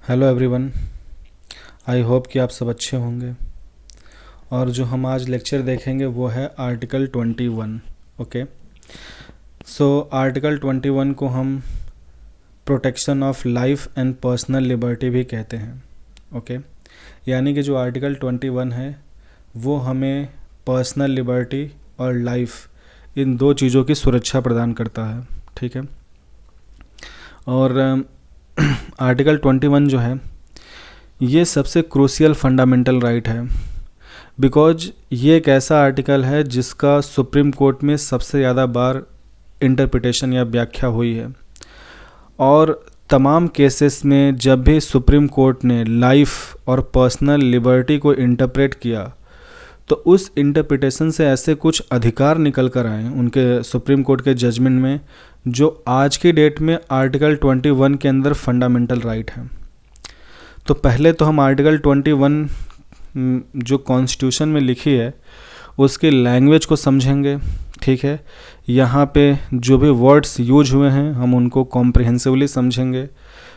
Hello everyone. I hope कि आप सब अच्छे होंगे। और जो हम आज लेक्चर देखेंगे वो है आर्टिकल 21। ओके, सो आर्टिकल 21 को हम protection of life and personal liberty भी कहते हैं। ओके, यानी कि जो आर्टिकल 21 है वो हमें पर्सनल लिबर्टी और लाइफ इन दो चीज़ों की सुरक्षा प्रदान करता है। ठीक है, और आर्टिकल 21 जो है ये सबसे क्रूशियल फंडामेंटल राइट है, बिकॉज ये एक ऐसा आर्टिकल है जिसका सुप्रीम कोर्ट में सबसे ज़्यादा बार इंटरप्रिटेशन या व्याख्या हुई है। और तमाम केसेस में जब भी सुप्रीम कोर्ट ने लाइफ और पर्सनल लिबर्टी को इंटरप्रेट किया तो उस इंटरप्रिटेशन से ऐसे कुछ अधिकार निकल कर आए उनके सुप्रीम कोर्ट के जजमेंट में, जो आज की डेट में आर्टिकल 21 के अंदर फंडामेंटल राइट है। तो पहले तो हम आर्टिकल 21 जो कॉन्स्टिट्यूशन में लिखी है उसकी लैंग्वेज को समझेंगे। ठीक है, यहाँ पे जो भी वर्ड्स यूज हुए हैं हम उनको कॉम्प्रिहेंसिवली समझेंगे।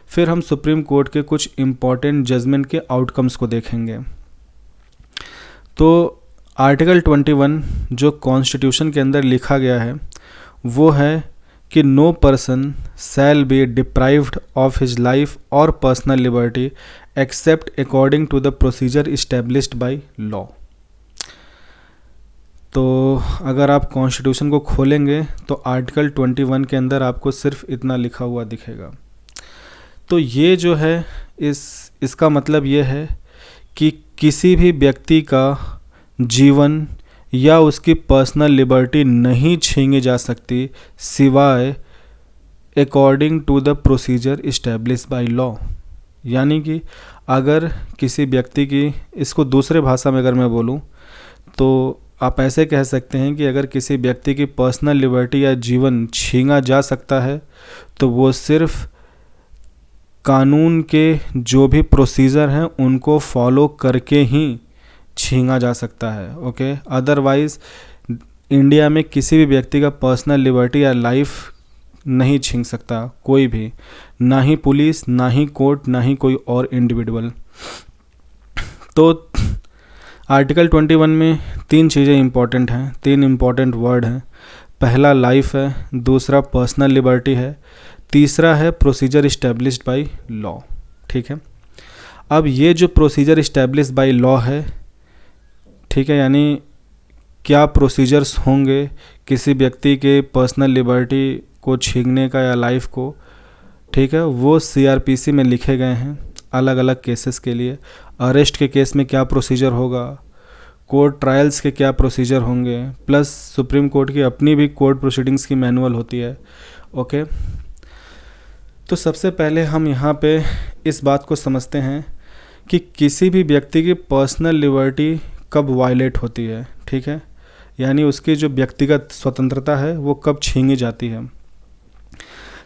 फिर हम सुप्रीम कोर्ट के कुछ इम्पॉर्टेंट जजमेंट के आउटकम्स को देखेंगे। तो आर्टिकल 21 जो कॉन्स्टिट्यूशन के अंदर लिखा गया है वो है कि no person shall be deprived of his life और personal liberty except according to the procedure established by law. तो अगर आप कॉन्स्टिट्यूशन को खोलेंगे तो आर्टिकल 21 के अंदर आपको सिर्फ इतना लिखा हुआ दिखेगा। तो ये जो है इसका मतलब ये है कि किसी भी व्यक्ति का जीवन या उसकी पर्सनल लिबर्टी नहीं छीनी जा सकती सिवाय according to the procedure established by law. यानी कि अगर किसी व्यक्ति की, इसको दूसरे भाषा में अगर मैं बोलूं तो आप ऐसे कह सकते हैं कि अगर किसी व्यक्ति की पर्सनल लिबर्टी या जीवन छीना जा सकता है तो वो सिर्फ कानून के जो भी प्रोसीजर हैं उनको फॉलो करके ही छीना जा सकता है। ओके, अदरवाइज़ इंडिया में किसी भी व्यक्ति का पर्सनल लिबर्टी या लाइफ नहीं छीन सकता कोई भी, ना ही पुलिस, ना ही कोर्ट, ना ही कोई और इंडिविजुअल। तो आर्टिकल 21 में तीन चीज़ें इंपॉर्टेंट हैं, तीन इंपॉर्टेंट वर्ड हैं। पहला लाइफ है, दूसरा पर्सनल लिबर्टी है, तीसरा है प्रोसीजर इस्टेब्लिश्ड बाय लॉ। ठीक है, अब ये जो प्रोसीजर इस्टेब्लिश्ड बाय लॉ है, ठीक है, यानी क्या प्रोसीजर्स होंगे किसी व्यक्ति के पर्सनल लिबर्टी को छीनने का या लाइफ को, ठीक है, वो सीआरपीसी में लिखे गए हैं अलग अलग केसेस के लिए। अरेस्ट के केस में क्या प्रोसीजर होगा, कोर्ट ट्रायल्स के क्या प्रोसीजर होंगे, प्लस सुप्रीम कोर्ट की अपनी भी कोर्ट प्रोसीडिंग्स की मैनुअल होती है। ओके, तो सबसे पहले हम यहाँ पे इस बात को समझते हैं कि किसी भी व्यक्ति की पर्सनल लिबर्टी कब वायलेट होती है। ठीक है, यानी उसकी जो व्यक्तिगत स्वतंत्रता है वो कब छीनी जाती है।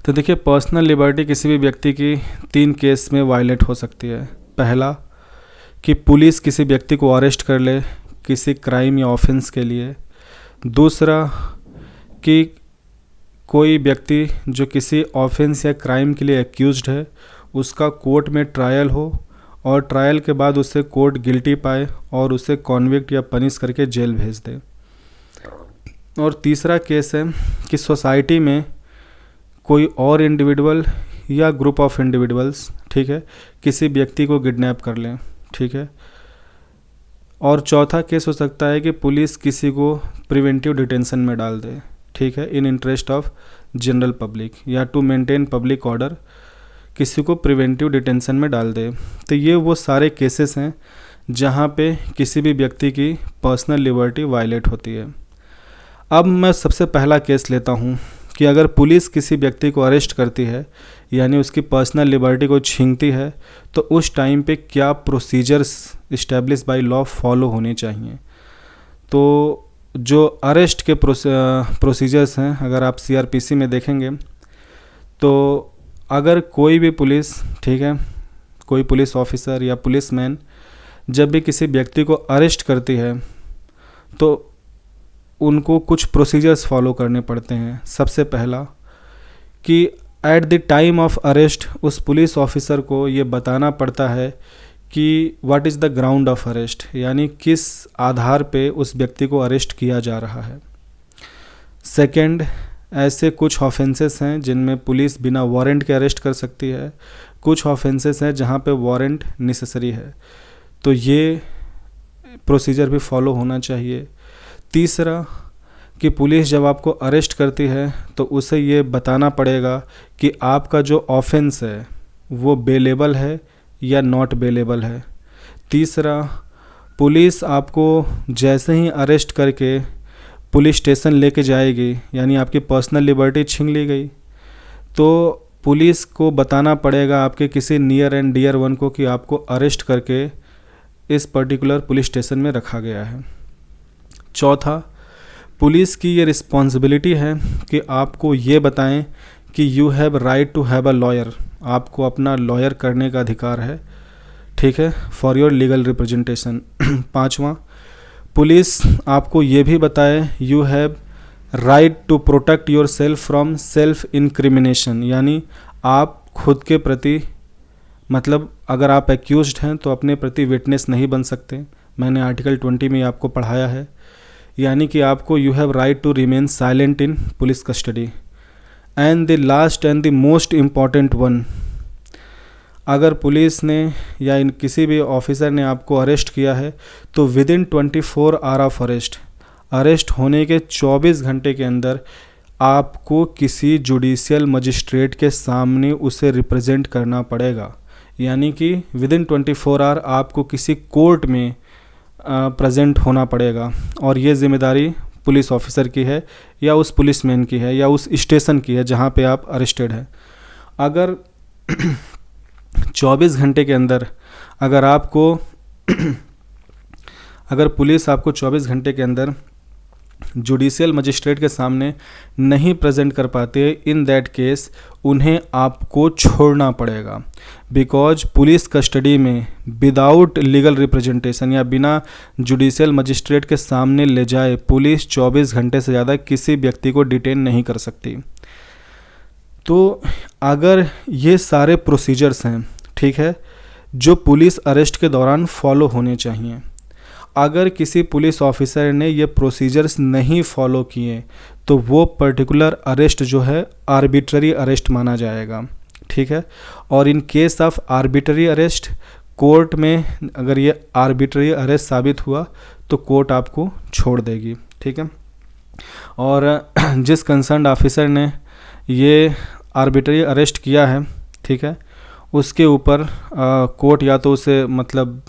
तो देखिए, पर्सनल लिबर्टी किसी भी व्यक्ति की तीन केस में वायलेट हो सकती है। पहला कि पुलिस किसी व्यक्ति को अरेस्ट कर ले किसी क्राइम या ऑफेंस के लिए। दूसरा कि कोई व्यक्ति जो किसी ऑफेंस या क्राइम के लिए एक्यूज्ड है उसका कोर्ट में ट्रायल हो और ट्रायल के बाद उसे कोर्ट गिल्टी पाए और उसे कॉन्विक्ट या पनिश करके जेल भेज दे। और तीसरा केस है कि सोसाइटी में कोई और इंडिविजुअल या ग्रुप ऑफ इंडिविजुअल्स, ठीक है, किसी व्यक्ति को किडनैप कर लें। ठीक है, और चौथा केस हो सकता है कि पुलिस किसी को प्रिवेंटिव डिटेंशन में डाल दे। ठीक है, इन इंटरेस्ट ऑफ जनरल पब्लिक या टू मेंटेन पब्लिक ऑर्डर किसी को प्रिवेंटिव डिटेंशन में डाल दे। तो ये वो सारे केसेस हैं जहाँ पे किसी भी व्यक्ति की पर्सनल लिबर्टी वायलेट होती है। अब मैं सबसे पहला केस लेता हूँ कि अगर पुलिस किसी व्यक्ति को अरेस्ट करती है यानी उसकी पर्सनल लिबर्टी को छीनती है तो उस टाइम पे क्या procedures establish by law follow होने चाहिए। तो जो अरेस्ट के प्रोसीजर्स हैं, अगर आप सीआरपीसी में देखेंगे तो अगर कोई भी पुलिस, ठीक है, कोई पुलिस ऑफिसर या पुलिसमैन जब भी किसी व्यक्ति को अरेस्ट करती है तो उनको कुछ प्रोसीजर्स फॉलो करने पड़ते हैं। सबसे पहला कि at the time of arrest उस पुलिस ऑफिसर को ये बताना पड़ता है कि what is the ground of arrest, यानी किस आधार पे उस व्यक्ति को अरेस्ट किया जा रहा है। सेकंड, ऐसे कुछ ऑफेंसेस हैं जिनमें पुलिस बिना वारंट के अरेस्ट कर सकती है, कुछ ऑफेंसेस हैं जहाँ पे वारंट नेसेसरी है, तो ये प्रोसीजर भी फॉलो होना चाहिए। तीसरा कि पुलिस जब आपको अरेस्ट करती है तो उसे ये बताना पड़ेगा कि आपका जो ऑफेंस है वो बेलेबल है या नॉट बेलेबल है। तीसरा, पुलिस आपको जैसे ही अरेस्ट करके पुलिस स्टेशन लेके जाएगी, यानी आपकी पर्सनल लिबर्टी छीन ली गई, तो पुलिस को बताना पड़ेगा आपके किसी नियर एंड डियर वन को कि आपको अरेस्ट करके इस पर्टिकुलर पुलिस स्टेशन में रखा गया है। चौथा, पुलिस की ये रिस्पॉन्सिबिलिटी है कि आपको ये बताएं कि you have right to have a lawyer, आपको अपना लॉयर करने का अधिकार है, ठीक है, फॉर योर लीगल रिप्रेजेंटेशन। पाँचवा, पुलिस आपको ये भी बताए you have right to protect yourself from self incrimination, यानी आप खुद के प्रति, मतलब अगर आप एक्यूज्ड हैं तो अपने प्रति विटनेस नहीं बन सकते। मैंने आर्टिकल 20 में आपको पढ़ाया है, यानी कि आपको you have right to remain silent in police custody. And the last and the most important one, अगर पुलिस ने या इन किसी भी ऑफिसर ने आपको अरेस्ट किया है तो with in 24 hour of arrest होने के 24 घंटे के अंदर आपको किसी जुडिशियल मजिस्ट्रेट के सामने उसे रिप्रेजेंट करना पड़ेगा, यानी कि विद इन 24 आवर आपको किसी कोर्ट में प्रेजेंट होना पड़ेगा। और ये जिम्मेदारी पुलिस ऑफिसर की है या उस पुलिसमैन की है या उस स्टेशन की है जहाँ पे आप अरेस्टेड हैं। अगर 24 घंटे के अंदर अगर पुलिस आपको 24 घंटे के अंदर जुडिशियल मजिस्ट्रेट के सामने नहीं प्रेजेंट कर पाते, इन दैट केस उन्हें आपको छोड़ना पड़ेगा, बिकॉज पुलिस कस्टडी में विदाउट लीगल रिप्रेजेंटेशन या बिना जुडिशियल मजिस्ट्रेट के सामने ले जाए पुलिस 24 घंटे से ज़्यादा किसी व्यक्ति को डिटेन नहीं कर सकती। तो अगर ये सारे प्रोसीजर्स हैं, ठीक है, जो पुलिस अरेस्ट के दौरान फॉलो होने चाहिए, अगर किसी पुलिस ऑफिसर ने ये प्रोसीजर्स नहीं फॉलो किए तो वो पर्टिकुलर अरेस्ट जो है आर्बिट्ररी अरेस्ट माना जाएगा, ठीक है। और in case of arbitrary arrest court में अगर ये आर्बिट्ररी अरेस्ट साबित हुआ तो कोर्ट आपको छोड़ देगी, ठीक है। और जिस कंसर्न ऑफिसर ने ये आर्बिट्ररी अरेस्ट किया है, ठीक है, उसके ऊपर कोर्ट या तो उसे मतलब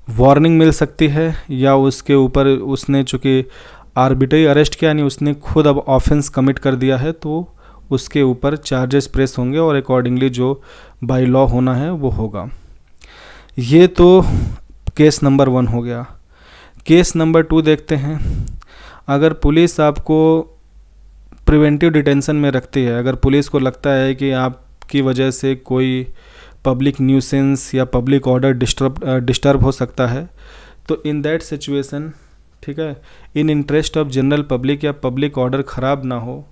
वार्निंग मिल सकती है या उसके ऊपर उसने चूँकि आर्बिट्ररी अरेस्ट किया यानी उसने खुद अब ऑफेंस कमिट कर दिया है तो उसके ऊपर चार्जेस प्रेस होंगे और अकॉर्डिंगली जो बाय लॉ होना है वो होगा। ये तो केस नंबर 1 हो गया। केस नंबर 2 देखते हैं। अगर पुलिस आपको प्रिवेंटिव डिटेंशन में रखती है, अगर पुलिस को लगता है कि आपकी वजह से कोई पब्लिक न्यूसेंस या पब्लिक ऑर्डर डिस्टर्ब हो सकता है, तो इन दैट सिचुएशन, ठीक है, इन इंटरेस्ट ऑफ जनरल पब्लिक या पब्लिक ऑर्डर ख़राब ना हो,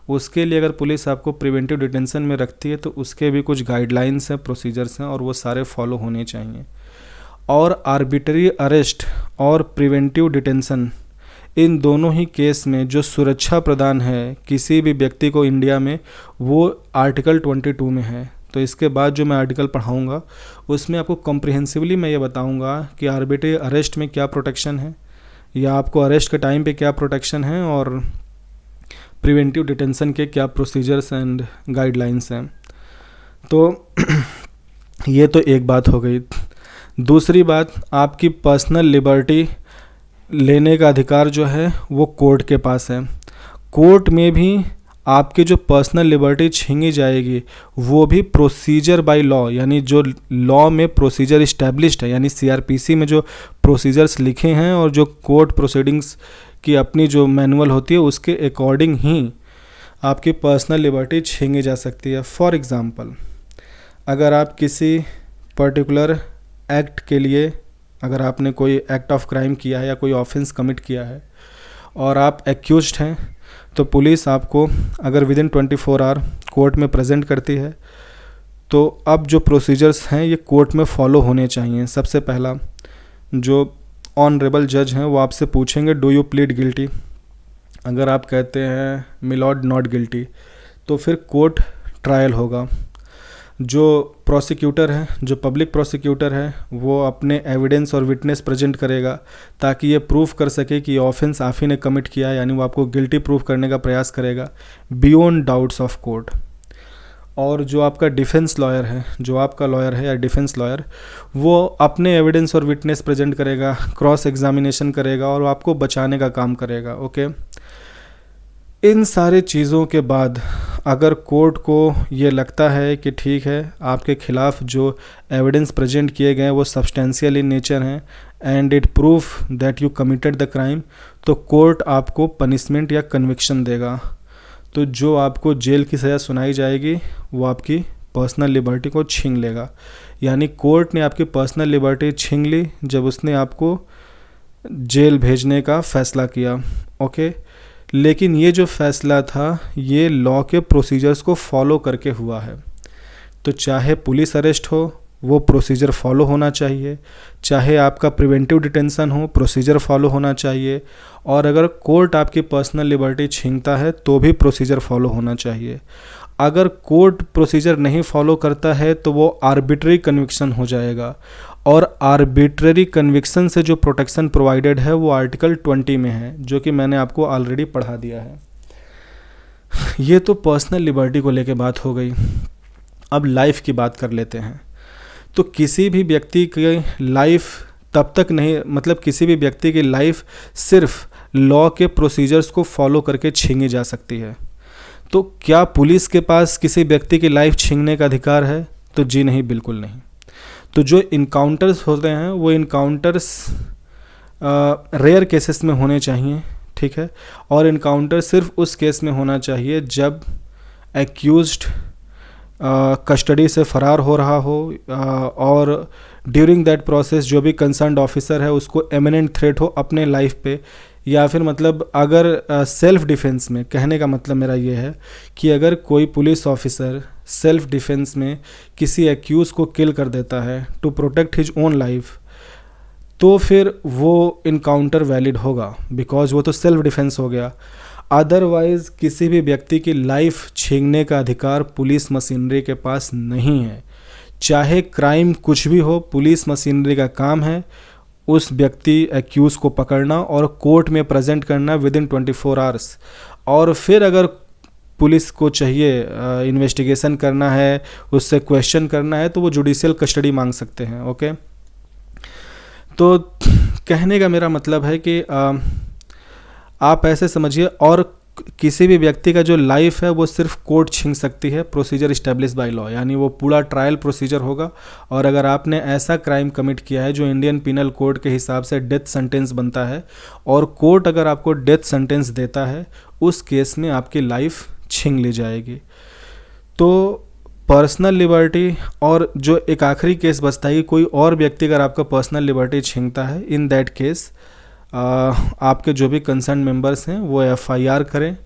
उसके लिए अगर पुलिस आपको प्रिवेंटिव डिटेंशन में रखती है तो उसके भी कुछ गाइडलाइंस हैं, प्रोसीजर्स हैं और वो सारे फॉलो होने चाहिए। और आर्बिट्ररी अरेस्ट और प्रिवेंटिव डिटेंशन, इन दोनों ही केस में जो सुरक्षा प्रदान है किसी भी व्यक्ति को इंडिया में, वो आर्टिकल 22 में है। तो इसके बाद जो मैं आर्टिकल पढ़ाऊँगा उसमें आपको कॉम्प्रिहेंसिवली मैं ये बताऊँगा कि आर्बिट्ररी अरेस्ट में क्या प्रोटेक्शन है या आपको अरेस्ट के टाइम पे क्या प्रोटेक्शन है और प्रिवेंटिव डिटेंशन के क्या प्रोसीजर्स एंड गाइडलाइंस हैं। तो ये तो एक बात हो गई। दूसरी बात, आपकी पर्सनल लिबर्टी लेने का अधिकार जो है वो कोर्ट के पास है। कोर्ट में भी आपकी जो पर्सनल लिबर्टी छीनी जाएगी वो भी प्रोसीजर बाय लॉ, यानी जो लॉ में प्रोसीजर इस्टेब्लिश्ड है, यानी सीआरपीसी में जो प्रोसीजर्स लिखे हैं और जो कोर्ट प्रोसीडिंग्स की अपनी जो मैनुअल होती है उसके अकॉर्डिंग ही आपकी पर्सनल लिबर्टी छीनी जा सकती है। फॉर एग्ज़ाम्पल, अगर आप किसी पर्टिकुलर एक्ट के लिए, अगर आपने कोई एक्ट ऑफ क्राइम किया है या कोई ऑफेंस कमिट किया है और आप एक्यूज्ड हैं, तो पुलिस आपको अगर विद इन 24 आवर कोर्ट में प्रेजेंट करती है। तो अब जो प्रोसीजर्स हैं ये कोर्ट में फॉलो होने चाहिए। सबसे पहला, जो ऑनरेबल जज हैं वो आपसे पूछेंगे डू यू प्लीड गिल्टी। अगर आप कहते हैं मिलॉर्ड नॉट गिल्टी, तो फिर कोर्ट ट्रायल होगा। जो प्रोसिक्यूटर है, जो पब्लिक प्रोसिक्यूटर है, वो अपने एविडेंस और विटनेस प्रेजेंट करेगा ताकि ये प्रूफ कर सके कि ऑफेंस आप ही ने कमिट किया है, यानी वो आपको गिल्टी प्रूफ करने का प्रयास करेगा बियॉन्ड डाउट्स ऑफ कोर्ट। और जो आपका डिफेंस लॉयर है, जो आपका लॉयर है या डिफेंस लॉयर, वो अपने एविडेंस और विटनेस प्रेजेंट करेगा, क्रॉस एग्जामिनेशन करेगा और आपको बचाने का काम करेगा। ओके, इन सारे चीज़ों के बाद अगर कोर्ट को ये लगता है कि ठीक है आपके ख़िलाफ़ जो एविडेंस प्रेजेंट किए गए वो सब्सटेंशियल इन नेचर हैं and it proof that you committed the crime, तो कोर्ट आपको पनिशमेंट या कन्विक्शन देगा। तो जो आपको जेल की सज़ा सुनाई जाएगी वो आपकी पर्सनल लिबर्टी को छीन लेगा। यानी कोर्ट ने आपकी पर्सनल लिबर्टी छीन ली जब उसने आपको जेल भेजने का फ़ैसला किया। ओके, लेकिन ये जो फ़ैसला था ये लॉ के प्रोसीजर्स को फॉलो करके हुआ है। तो चाहे पुलिस अरेस्ट हो वो प्रोसीजर फॉलो होना चाहिए, चाहे आपका प्रिवेंटिव डिटेंशन हो प्रोसीजर फॉलो होना चाहिए, और अगर कोर्ट आपकी पर्सनल लिबर्टी छीनता है तो भी प्रोसीजर फॉलो होना चाहिए। अगर कोर्ट प्रोसीजर नहीं फॉलो करता है तो वो आर्बिट्ररी कन्विक्शन हो जाएगा, और आर्बिट्ररी कन्विक्शन से जो प्रोटेक्शन प्रोवाइडेड है वो आर्टिकल 20 में है, जो कि मैंने आपको ऑलरेडी पढ़ा दिया है। ये तो पर्सनल लिबर्टी को लेके बात हो गई। अब लाइफ की बात कर लेते हैं। तो किसी भी व्यक्ति की लाइफ तब तक नहीं, मतलब किसी भी व्यक्ति की लाइफ सिर्फ लॉ के प्रोसीजर्स को फॉलो करके छीनी जा सकती है। तो क्या पुलिस के पास किसी व्यक्ति की लाइफ छीनने का अधिकार है? तो जी नहीं, बिल्कुल नहीं। तो जो इनकाउंटर्स होते हैं वो इनकाउंटर्स रेयर केसेस में होने चाहिए, ठीक है, और इनकाउंटर सिर्फ उस केस में होना चाहिए जब एक्यूज्ड कस्टडी से फ़रार हो रहा हो और ड्यूरिंग दैट प्रोसेस जो भी कंसर्न्ड ऑफिसर है उसको एमिनेंट थ्रेट हो अपने लाइफ पे, या फिर मतलब अगर सेल्फ डिफेंस में, कहने का मतलब मेरा ये है कि अगर कोई पुलिस ऑफिसर सेल्फ डिफेंस में किसी एक्यूज़ को किल कर देता है to protect his own life, तो फिर वो इनकाउंटर वैलिड होगा, बिकॉज वो तो सेल्फ डिफेंस हो गया। अदरवाइज़ किसी भी व्यक्ति की लाइफ छीनने का अधिकार पुलिस मशीनरी के पास नहीं है। चाहे क्राइम कुछ भी हो, पुलिस मशीनरी का काम है उस व्यक्ति एक्यूज़ को पकड़ना और कोर्ट में प्रेजेंट करना विदिन 24 आवर्स। और फिर अगर पुलिस को चाहिए इन्वेस्टिगेशन करना है, उससे क्वेश्चन करना है, तो वो जुडिशियल कस्टडी मांग सकते हैं। ओके, तो कहने का मेरा मतलब है कि आप ऐसे समझिए, और किसी भी व्यक्ति का जो लाइफ है वो सिर्फ कोर्ट छीन सकती है प्रोसीजर इस्टेब्लिश बाय लॉ, यानी वो पूरा ट्रायल प्रोसीजर होगा। और अगर आपने ऐसा क्राइम कमिट किया है जो इंडियन पिनल कोड के हिसाब से डेथ सेंटेंस बनता है और कोर्ट अगर आपको डेथ सेंटेंस देता है, उस केस में आपकी लाइफ छीन ली जाएगी। तो पर्सनल लिबर्टी, और जो एक आखिरी केस बचता है कि कोई और व्यक्ति अगर आपका पर्सनल लिबर्टी छीनता है, इन दैट केस आपके जो भी कंसर्न मेंबर्स हैं वो एफआईआर करें,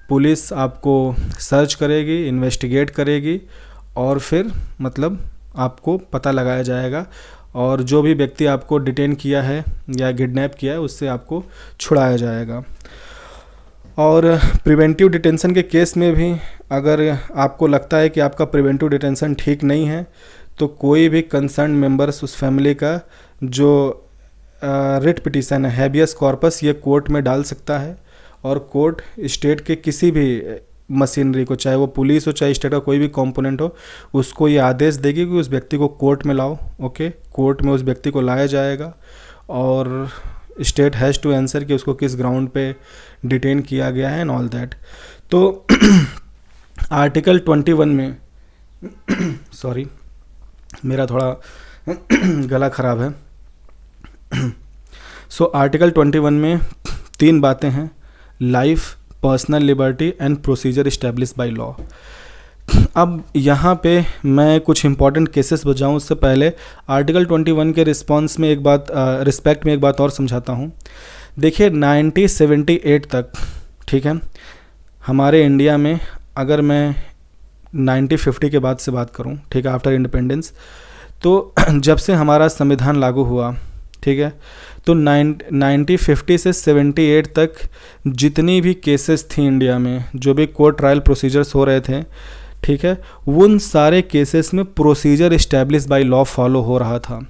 पुलिस आपको सर्च करेगी, इन्वेस्टिगेट करेगी, और फिर मतलब आपको पता लगाया जाएगा, और जो भी व्यक्ति आपको डिटेन किया है या किडनैप किया है उससे आपको छुड़ाया जाएगा। और प्रिवेंटिव डिटेंशन के केस में भी अगर आपको लगता है कि आपका प्रिवेंटिव डिटेंशन ठीक नहीं है, तो कोई भी कंसर्न मेंबर्स उस फैमिली का जो रिट पिटीशन है, हैबियस कॉर्पस, ये कोर्ट में डाल सकता है, और कोर्ट स्टेट के किसी भी मशीनरी को, चाहे वो पुलिस हो चाहे स्टेट का कोई भी कंपोनेंट हो, उसको ये आदेश देगी कि उस व्यक्ति को कोर्ट में लाओ। ओके, कोर्ट में उस व्यक्ति को लाया जाएगा और स्टेट हैज़ टू आंसर कि उसको किस ग्राउंड पे डिटेन किया गया है एंड ऑल दैट। तो आर्टिकल 21 में सॉरी मेरा थोड़ा गला ख़राब है। सो आर्टिकल 21 में 3 बातें हैं: life, personal liberty and procedure establish by law. अब यहाँ पे मैं कुछ इंपॉर्टेंट केसेस बजाऊँ उससे पहले आर्टिकल 21 के रिस्पॉन्स में एक बात, रिस्पेक्ट में एक बात और समझाता हूँ। देखिए 1978 तक, ठीक है, हमारे इंडिया में अगर मैं 1950 के बाद से बात करूं, ठीक है, आफ्टर इंडिपेंडेंस, तो जब से हमारा संविधान लागू हुआ, ठीक है, तो 1950 से 78 तक जितनी भी केसेस थी इंडिया में, जो भी कोर्ट ट्रायल प्रोसीजर्स हो रहे थे, ठीक है, उन सारे केसेस में procedure establish by law follow हो रहा था।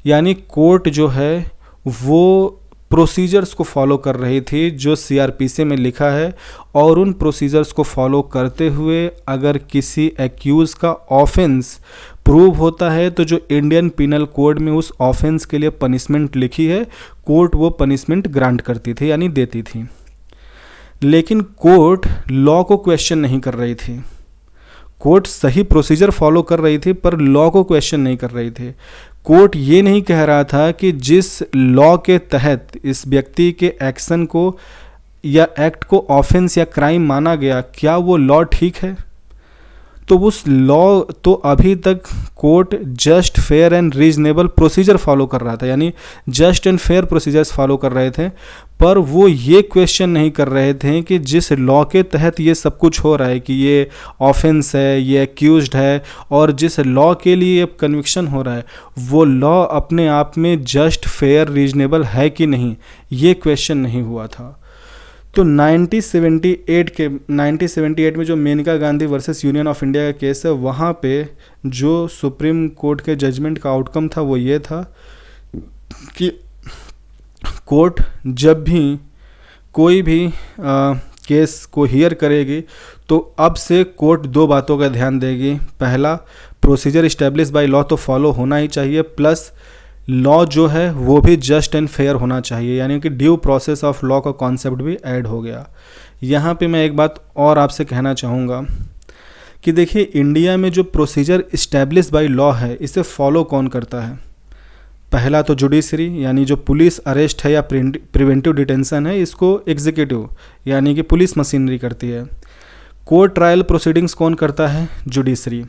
यानी कोर्ट जो है वो प्रोसीजर्स को फॉलो कर रही थी जो सीआरपीसी में लिखा है, और उन प्रोसीजर्स को फॉलो करते हुए अगर किसी एक्यूज़ का ऑफेंस प्रूव होता है तो जो इंडियन पिनल कोड में उस ऑफेंस के लिए पनिशमेंट लिखी है, कोर्ट वो पनिशमेंट ग्रांट करती थी, यानी देती थी। लेकिन कोर्ट लॉ को क्वेश्चन नहीं कर रही थी। कोर्ट सही प्रोसीजर फॉलो कर रही थी पर लॉ को क्वेश्चन नहीं कर रही थी। कोर्ट ये नहीं कह रहा था कि जिस लॉ के तहत इस व्यक्ति के एक्शन को या एक्ट को ऑफेंस या क्राइम माना गया, क्या वो लॉ ठीक है। तो उस लॉ तो अभी तक court just fair and reasonable procedure follow कर रहा था, यानी just and fair procedures follow कर रहे थे, पर वो ये क्वेश्चन नहीं कर रहे थे कि जिस लॉ के तहत ये सब कुछ हो रहा है, कि ये ऑफेंस है, ये एक्यूज्ड है, और जिस लॉ के लिए ये कन्विक्शन हो रहा है, वो लॉ अपने आप में जस्ट फेयर रीजनेबल है कि नहीं, ये क्वेश्चन नहीं हुआ था। तो 1978 में जो Maneka Gandhi versus union of India का केस है, वहाँ पे जो सुप्रीम कोर्ट के जजमेंट का आउटकम था वो ये था कि कोर्ट जब भी कोई भी केस को हियर करेगी तो अब से कोर्ट दो बातों का ध्यान देगी। पहला, प्रोसीजर इस्टेब्लिश बाय लॉ तो फॉलो होना ही चाहिए, प्लस लॉ जो है वो भी जस्ट एंड फेयर होना चाहिए, यानी कि ड्यू प्रोसेस ऑफ लॉ का कॉन्सेप्ट भी ऐड हो गया। यहाँ पे मैं एक बात और आपसे कहना चाहूँगा कि देखिए, इंडिया में जो प्रोसीजर इस्टेब्लिश बाय लॉ है, इसे फॉलो कौन करता है। पहला तो जुडिशरी, यानी जो पुलिस अरेस्ट है या प्रिवेंटिव डिटेंशन है, इसको एग्जीक्यूटिव यानी कि पुलिस मशीनरी करती है। कोर्ट ट्रायल प्रोसीडिंग्स कौन करता है, जुडिशरी।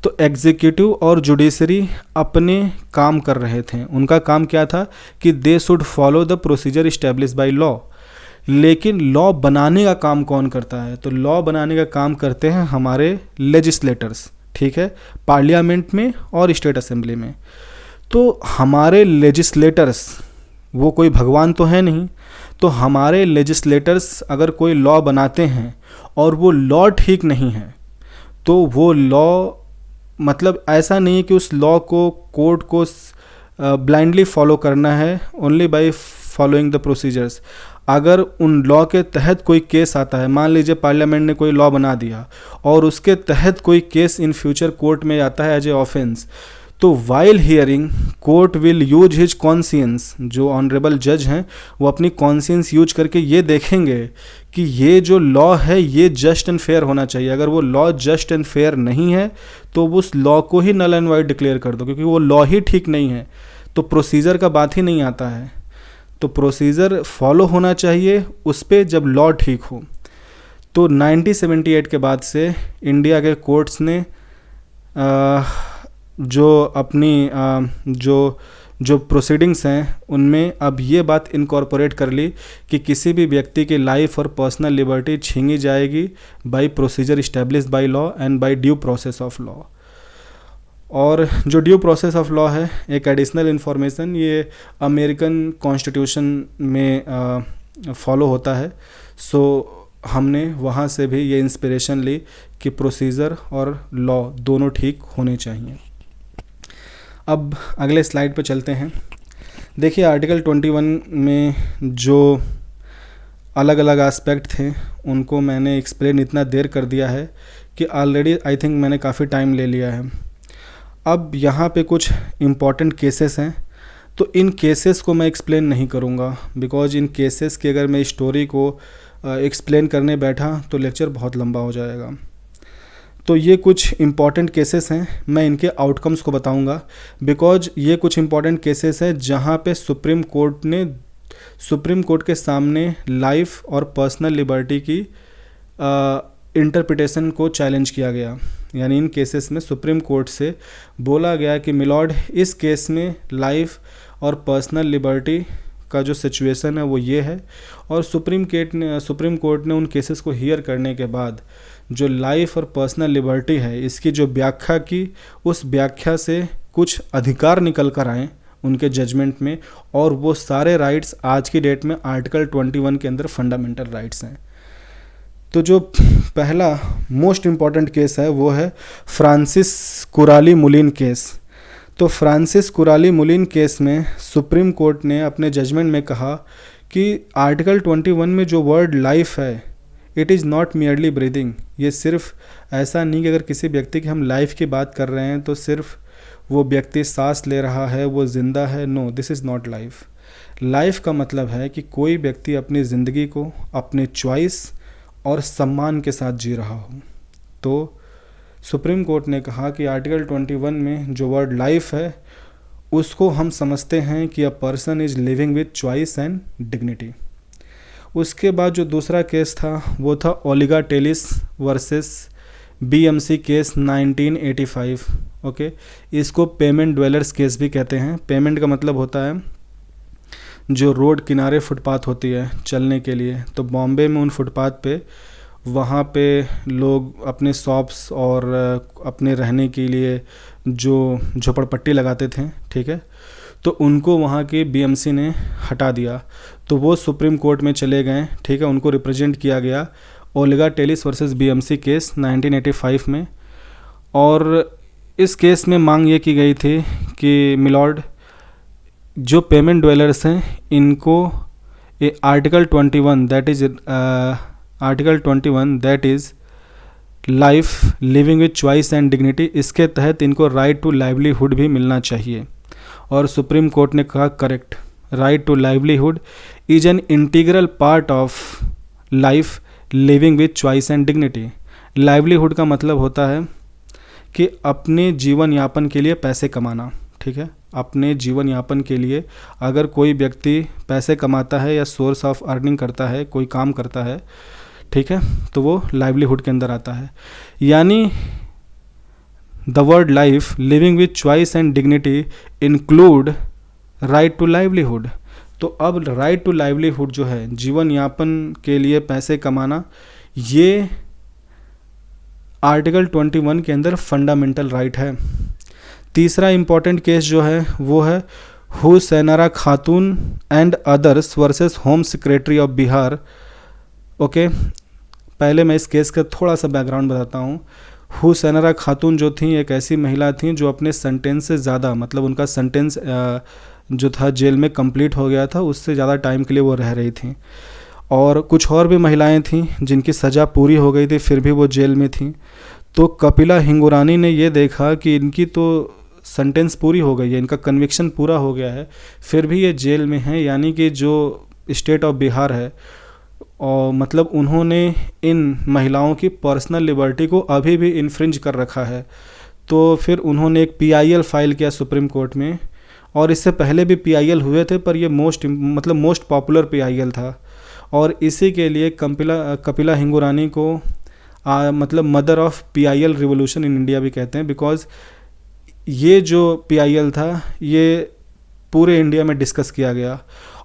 तो एग्जीक्यूटिव और जुडिशरी अपने काम कर रहे थे, उनका काम क्या था कि they should follow the procedure establish by law. लेकिन लॉ बनाने का काम कौन करता है, तो लॉ बनाने का काम करते हैं हमारे लेजिस्लेटर्स, ठीक है, पार्लियामेंट में और स्टेट असेंबली में। तो हमारे लेजिस्लेटर्स वो कोई भगवान तो है नहीं, तो हमारे लेजिस्लेटर्स अगर कोई लॉ बनाते हैं और वो लॉ ठीक नहीं है, तो वो लॉ मतलब ऐसा नहीं है कि उस लॉ को कोर्ट को ब्लाइंडली फॉलो करना है, only by following the procedures. अगर उन लॉ के तहत कोई केस आता है, मान लीजिए पार्लियामेंट ने कोई लॉ बना दिया और उसके तहत कोई केस इन फ्यूचर कोर्ट में आता है एज ए ऑफेंस, तो while hearing court will use his conscience. जो ऑनरेबल जज हैं वो अपनी कॉन्शियंस यूज करके ये देखेंगे कि ये जो लॉ है ये जस्ट एंड फेयर होना चाहिए। अगर वो लॉ जस्ट एंड फेयर नहीं है तो उस लॉ को ही नल एंड वाइड डिक्लेयर कर दो, क्योंकि वो लॉ ही ठीक नहीं है, तो प्रोसीजर का बात ही नहीं आता है। तो प्रोसीजर फॉलो होना चाहिए उस पर जब लॉ ठीक हो। तो 1978 के बाद से इंडिया के कोर्ट्स ने जो अपनी जो प्रोसीडिंग्स हैं उनमें अब ये बात इनकॉर्पोरेट कर ली कि किसी भी व्यक्ति की लाइफ और पर्सनल लिबर्टी छीनी जाएगी by procedure establish by law and by due process of law. और जो ड्यू प्रोसेस ऑफ लॉ है, एक एडिशनल इन्फॉर्मेशन, ये अमेरिकन कॉन्स्टिट्यूशन में फॉलो होता है। सो हमने वहाँ से भी ये इंस्पिरेशन ली कि प्रोसीजर और लॉ दोनों ठीक होने चाहिए। अब अगले स्लाइड पे चलते हैं। देखिए, आर्टिकल 21 में जो अलग अलग एस्पेक्ट थे उनको मैंने एक्सप्लेन इतना देर कर दिया है कि ऑलरेडी आई थिंक मैंने काफ़ी टाइम ले लिया है। अब यहाँ पे कुछ इम्पॉर्टेंट केसेस हैं, तो इन केसेस को मैं एक्सप्लेन नहीं करूँगा, बिकॉज इन केसेस की अगर मैं स्टोरी को एक्सप्लेन करने बैठा तो लेक्चर बहुत लंबा हो जाएगा। तो ये कुछ इम्पॉर्टेंट केसेस हैं, मैं इनके आउटकम्स को बताऊंगा, बिकॉज ये कुछ इम्पॉर्टेंट केसेस हैं जहाँ पे सुप्रीम कोर्ट के सामने लाइफ और पर्सनल लिबर्टी की इंटरप्रिटेशन को चैलेंज किया गया। यानी इन केसेस में सुप्रीम कोर्ट से बोला गया कि मिलॉर्ड, इस केस में लाइफ और पर्सनल लिबर्टी का जो सिचुएशन है वो ये है, और सुप्रीम कोर्ट ने उन केसेस को हियर करने के बाद जो लाइफ और पर्सनल लिबर्टी है इसकी जो व्याख्या की, उस व्याख्या से कुछ अधिकार निकल कर आए उनके जजमेंट में, और वो सारे राइट्स आज की डेट में आर्टिकल 21 के अंदर फंडामेंटल राइट्स हैं। तो जो पहला मोस्ट इम्पॉर्टेंट केस है वो है फ्रांसिस कुराली मुलिन केस। तो फ्रांसिस कुराली मुलिन केस में सुप्रीम कोर्ट ने अपने जजमेंट में कहा कि आर्टिकल 21 में जो वर्ड लाइफ है, it is not merely breathing. ये सिर्फ ऐसा नहीं कि अगर किसी व्यक्ति की हम लाइफ की बात कर रहे हैं तो सिर्फ वो व्यक्ति सांस ले रहा है, वो ज़िंदा है। No, this is not life. Life का मतलब है कि कोई व्यक्ति अपनी ज़िंदगी को अपने चॉइस और सम्मान के साथ जी रहा हो। तो सुप्रीम कोर्ट ने कहा कि आर्टिकल 21 में जो वर्ड लाइफ है उसको हम समझते हैं कि a person is living with choice and dignity. उसके बाद जो दूसरा केस था वो था Olga Tellis versus BMC case 1985। Okay, इसको पेमेंट ड्वेलर्स केस भी कहते हैं। पेमेंट का मतलब होता है जो रोड किनारे फुटपाथ होती है चलने के लिए, तो बॉम्बे में उन फुटपाथ पे वहाँ पे लोग अपने शॉप्स और अपने रहने के लिए जो झोपड़पट्टी लगाते थे, ठीक है, तो उनको वहाँ की बीएमसी ने हटा दिया। तो वो सुप्रीम कोर्ट में चले गए, ठीक है, उनको रिप्रेजेंट किया गया ओलिगा टेलिस वर्सेस बीएमसी केस 1985 में। और इस केस में मांग ये की गई थी कि मिलॉर्ड, जो पेमेंट ड्वेलर्स हैं इनको article 21 that is life living with choice and dignity, इसके तहत इनको राइट टू लाइवलीहुड भी मिलना चाहिए। और सुप्रीम कोर्ट ने कहा correct, right to livelihood is an integral part of life living with choice and dignity. Livelihood का मतलब होता है कि अपने जीवन यापन के लिए पैसे कमाना, ठीक है, अपने जीवन यापन के लिए अगर कोई व्यक्ति पैसे कमाता है या सोर्स ऑफ अर्निंग करता है, कोई काम करता है, ठीक है, तो वो लाइवलीहुड के अंदर आता है। यानी the word life living with choice and dignity include right to livelihood. तो अब राइट टू लाइवलीहुड जो है, जीवन यापन के लिए पैसे कमाना, ये आर्टिकल 21 के अंदर फंडामेंटल राइट है। तीसरा इम्पॉर्टेंट केस जो है वो है हुसैनरा खातून and others versus home secretary of Bihar. Okay, पहले मैं इस केस का थोड़ा सा बैकग्राउंड बताता हूँ। हुसैनरा खातून जो थी एक ऐसी महिला थी जो अपने सेंटेंस से ज़्यादा, मतलब उनका सेंटेंस जो था जेल में कंप्लीट हो गया था, उससे ज़्यादा टाइम के लिए वो रह रही थी। और कुछ और भी महिलाएं थीं जिनकी सज़ा पूरी हो गई थी फिर भी वो जेल में थीं। तो कपिला हिंगुरानी ने ये देखा कि इनकी तो सेंटेंस पूरी हो गई है, इनका कन्विक्शन पूरा हो गया है, फिर भी ये जेल में है, यानी कि जो स्टेट ऑफ बिहार है, और मतलब उन्होंने इन महिलाओं की पर्सनल लिबर्टी को अभी भी इन्फ्रिंज कर रखा है। तो फिर उन्होंने एक PIL फाइल किया सुप्रीम कोर्ट में, और इससे पहले भी PIL हुए थे पर ये मोस्ट पॉपुलर PIL था। और इसी के लिए कपिला हिंगुरानी को मतलब mother of PIL revolution in India भी कहते हैं, बिकॉज ये जो PIL था ये पूरे इंडिया में डिस्कस किया गया।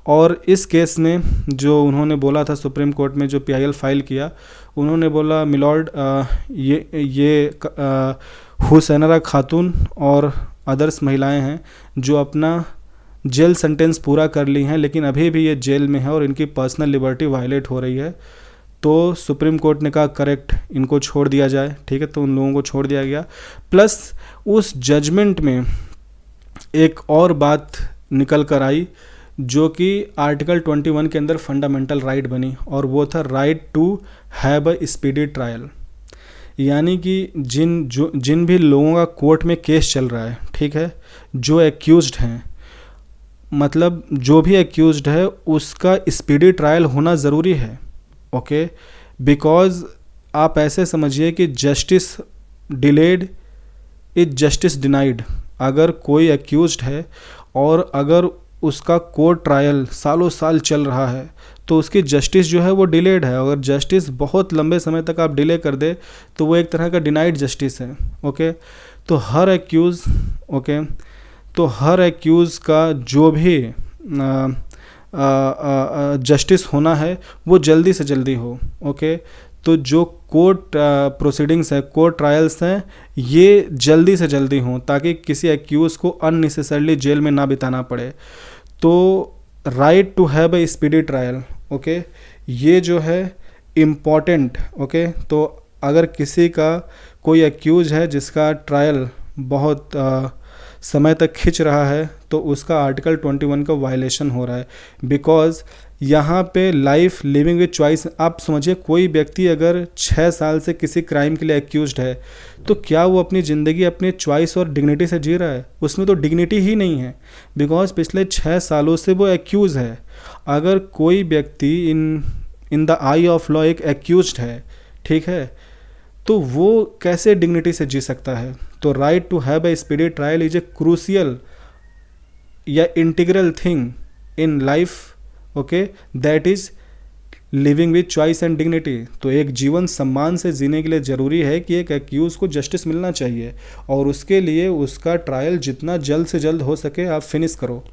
और इस केस में जो उन्होंने बोला था सुप्रीम कोर्ट में, जो PIL फाइल किया, उन्होंने बोला मिलॉर्ड, ये हुसैनरा खातून और अदर्स महिलाएं हैं जो अपना जेल सेंटेंस पूरा कर ली हैं लेकिन अभी भी ये जेल में है और इनकी पर्सनल लिबर्टी वायलेट हो रही है। तो सुप्रीम कोर्ट ने कहा करेक्ट, इनको छोड़ दिया जाए, ठीक है, तो उन लोगों को छोड़ दिया गया। प्लस उस जजमेंट में एक और बात निकल कर आई जो कि आर्टिकल 21 के अंदर फंडामेंटल राइट बनी, और वो था right to have a speedy trial. यानी कि जिन भी लोगों का कोर्ट में केस चल रहा है, ठीक है, जो एक्यूज्ड हैं, मतलब जो भी एक्यूज्ड है उसका स्पीडी ट्रायल होना ज़रूरी है। ओके, बिकॉज आप ऐसे समझिए कि justice delayed is justice denied. अगर कोई एक्यूज्ड है और अगर उसका कोर्ट ट्रायल सालों साल चल रहा है तो उसकी जस्टिस जो है वो डिलेड है। अगर जस्टिस बहुत लंबे समय तक आप डिले कर दे तो वो एक तरह का डिनाइड जस्टिस है। ओके, तो हर एक्यूज़ का जो भी जस्टिस होना है वो जल्दी से जल्दी हो। ओके, तो जो कोर्ट प्रोसीडिंग्स है, कोर्ट ट्रायल्स हैं, ये जल्दी से जल्दी हों ताकि किसी एक्यूज़ को अननेसेसरली जेल में ना बिताना पड़े। तो right to have a speedy trial, okay, ये जो है इम्पॉर्टेंट, ओके। तो अगर किसी का कोई एक्यूज है जिसका ट्रायल बहुत समय तक खिंच रहा है तो उसका आर्टिकल 21 का वायलेशन हो रहा है, बिकॉज यहाँ पे लाइफ लिविंग विद चॉइस। आप समझिए, कोई व्यक्ति अगर 6 साल से किसी क्राइम के लिए एक्यूज्ड है तो क्या वो अपनी ज़िंदगी अपने चॉइस और डिग्निटी से जी रहा है? उसमें तो डिग्निटी ही नहीं है, बिकॉज पिछले 6 सालों से वो एक्यूज़ है। अगर कोई व्यक्ति in the I of law एक एक्यूज्ड है, ठीक है, तो वो कैसे डिग्निटी से जी सकता है? तो right to have a speedy trial is a crucial या integral thing in life, okay, that is living with choice and dignity. तो एक जीवन सम्मान से जीने के लिए ज़रूरी है कि एक एक्यूज को जस्टिस मिलना चाहिए, और उसके लिए उसका ट्रायल जितना जल्द से जल्द हो सके आप फिनिश करो।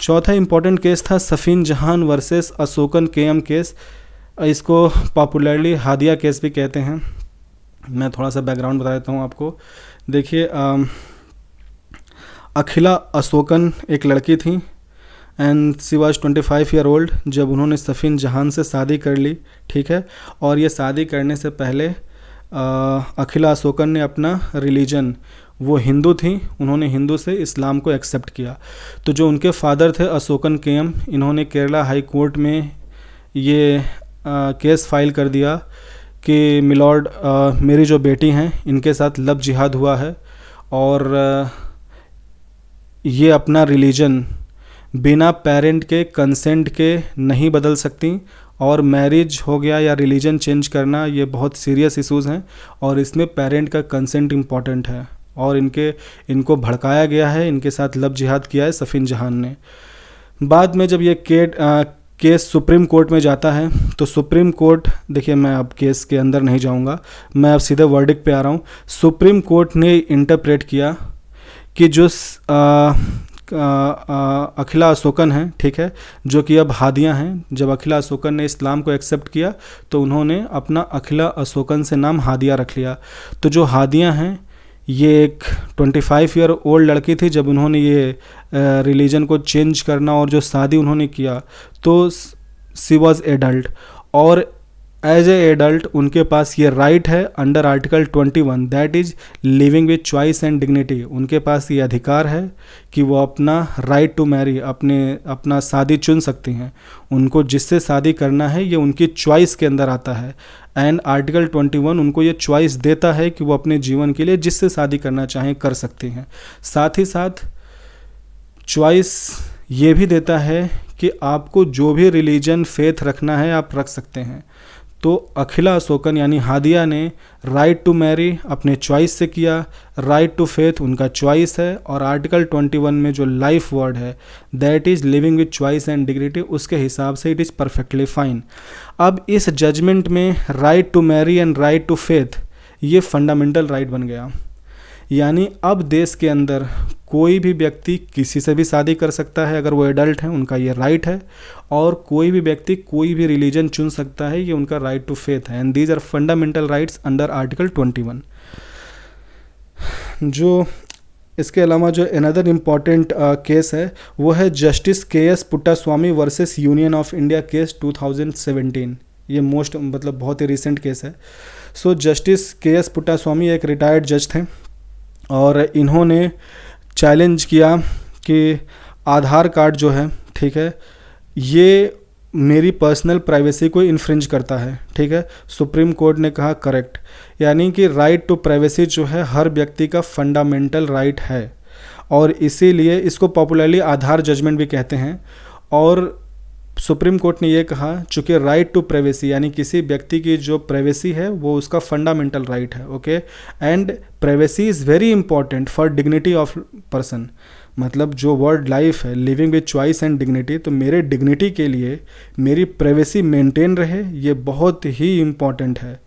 चौथा इंपॉर्टेंट केस था सफ़ीन जहान वर्सेस अशोकन केएम केस। इसको पॉपुलरली हादिया केस भी कहते हैं। मैं थोड़ा सा बैकग्राउंड बता देता हूँ आपको। देखिए, अखिला अशोकन एक लड़की थी and she was 25 year old जब उन्होंने सफ़ीन जहान से शादी कर ली, ठीक है। और ये शादी करने से पहले अखिला अशोकन ने अपना रिलीजन, वो हिंदू थी, उन्होंने हिंदू से इस्लाम को एक्सेप्ट किया। तो जो उनके फादर थे अशोकन केएम, इन्होंने केरला हाई कोर्ट में ये केस फाइल कर दिया कि मिलॉर्ड, मेरी जो बेटी हैं इनके साथ लव जिहाद हुआ है और ये अपना रिलीजन बिना पेरेंट के कंसेंट के नहीं बदल सकती, और मैरिज हो गया या रिलीजन चेंज करना ये बहुत सीरियस इश्यूज़ हैं और इसमें पेरेंट का कंसेंट इम्पॉर्टेंट है। और इनको भड़काया गया है, इनके साथ लव जिहाद किया है सफ़ीन जहान ने। बाद में जब ये केस सुप्रीम कोर्ट में जाता है तो सुप्रीम कोर्ट, देखिए मैं अब केस के अंदर नहीं जाऊंगा, मैं अब सीधे वर्डिक्ट पे आ रहा हूँ। सुप्रीम कोर्ट ने इंटरप्रेट किया कि जो अखिला अशोकन हैं, ठीक है, जो कि अब हादिया हैं, जब अखिला अशोकन ने इस्लाम को एक्सेप्ट किया तो उन्होंने अपना अखिला अशोकन से नाम हादिया रख लिया। तो जो हादिया हैं ये एक 25 ईयर ओल्ड लड़की थी जब उन्होंने ये रिलीजन को चेंज करना और जो शादी उन्होंने किया तो सी वॉज एडल्ट, और एज ए एडल्ट उनके पास ये राइट है under article 21, that is living with choice and dignity. उनके पास ये अधिकार है कि वो अपना राइट टू मैरी, अपना शादी चुन सकती हैं। उनको जिससे शादी करना है ये उनकी चॉइस के अंदर आता है, एंड आर्टिकल 21 उनको ये चॉइस देता है कि वो अपने जीवन के लिए जिससे शादी करना चाहें कर सकती हैं। साथ ही साथ चॉइस ये भी देता है कि आपको जो भी रिलीजन फेथ रखना है आप रख सकते हैं। तो अखिला अशोकन यानी हादिया ने राइट टू मैरी अपने चॉइस से किया, राइट टू फेथ उनका चॉइस है, और आर्टिकल 21 में जो लाइफ वर्ड है that is living with choice and dignity, उसके हिसाब से इट इज़ परफेक्टली फाइन। अब इस जजमेंट में right to marry and right to faith ये फंडामेंटल राइट बन गया, यानी अब देश के अंदर कोई भी व्यक्ति किसी से भी शादी कर सकता है अगर वो एडल्ट हैं, उनका ये राइट है, और कोई भी व्यक्ति कोई भी रिलीजन चुन सकता है, ये उनका राइट टू फेथ है, and these are fundamental rights under article 21। जो इसके अलावा जो अनदर इम्पॉर्टेंट केस है वो है justice KS. Puttaswamy versus union of India case 2017। ये बहुत ही रिसेंट केस है। सो जस्टिस के.एस. पुट्टास्वामी एक रिटायर्ड जज थे और इन्होंने चैलेंज किया कि आधार कार्ड जो है, ठीक है, ये मेरी पर्सनल प्राइवेसी को इन्फ्रिंज करता है, ठीक है। सुप्रीम कोर्ट ने कहा करेक्ट, यानी कि राइट टू प्राइवेसी जो है हर व्यक्ति का फंडामेंटल राइट है, और इसीलिए इसको पॉपुलरली आधार जजमेंट भी कहते हैं। और सुप्रीम कोर्ट ने ये कहा चूँकि राइट टू प्राइवेसी यानी किसी व्यक्ति की जो प्राइवेसी है वो उसका फंडामेंटल राइट है, okay, and privacy is very important for dignity of person. मतलब जो वर्ड लाइफ है, living with choice and dignity, तो मेरे डिग्निटी के लिए मेरी प्राइवेसी मेंटेन रहे, ये बहुत ही इम्पॉर्टेंट है।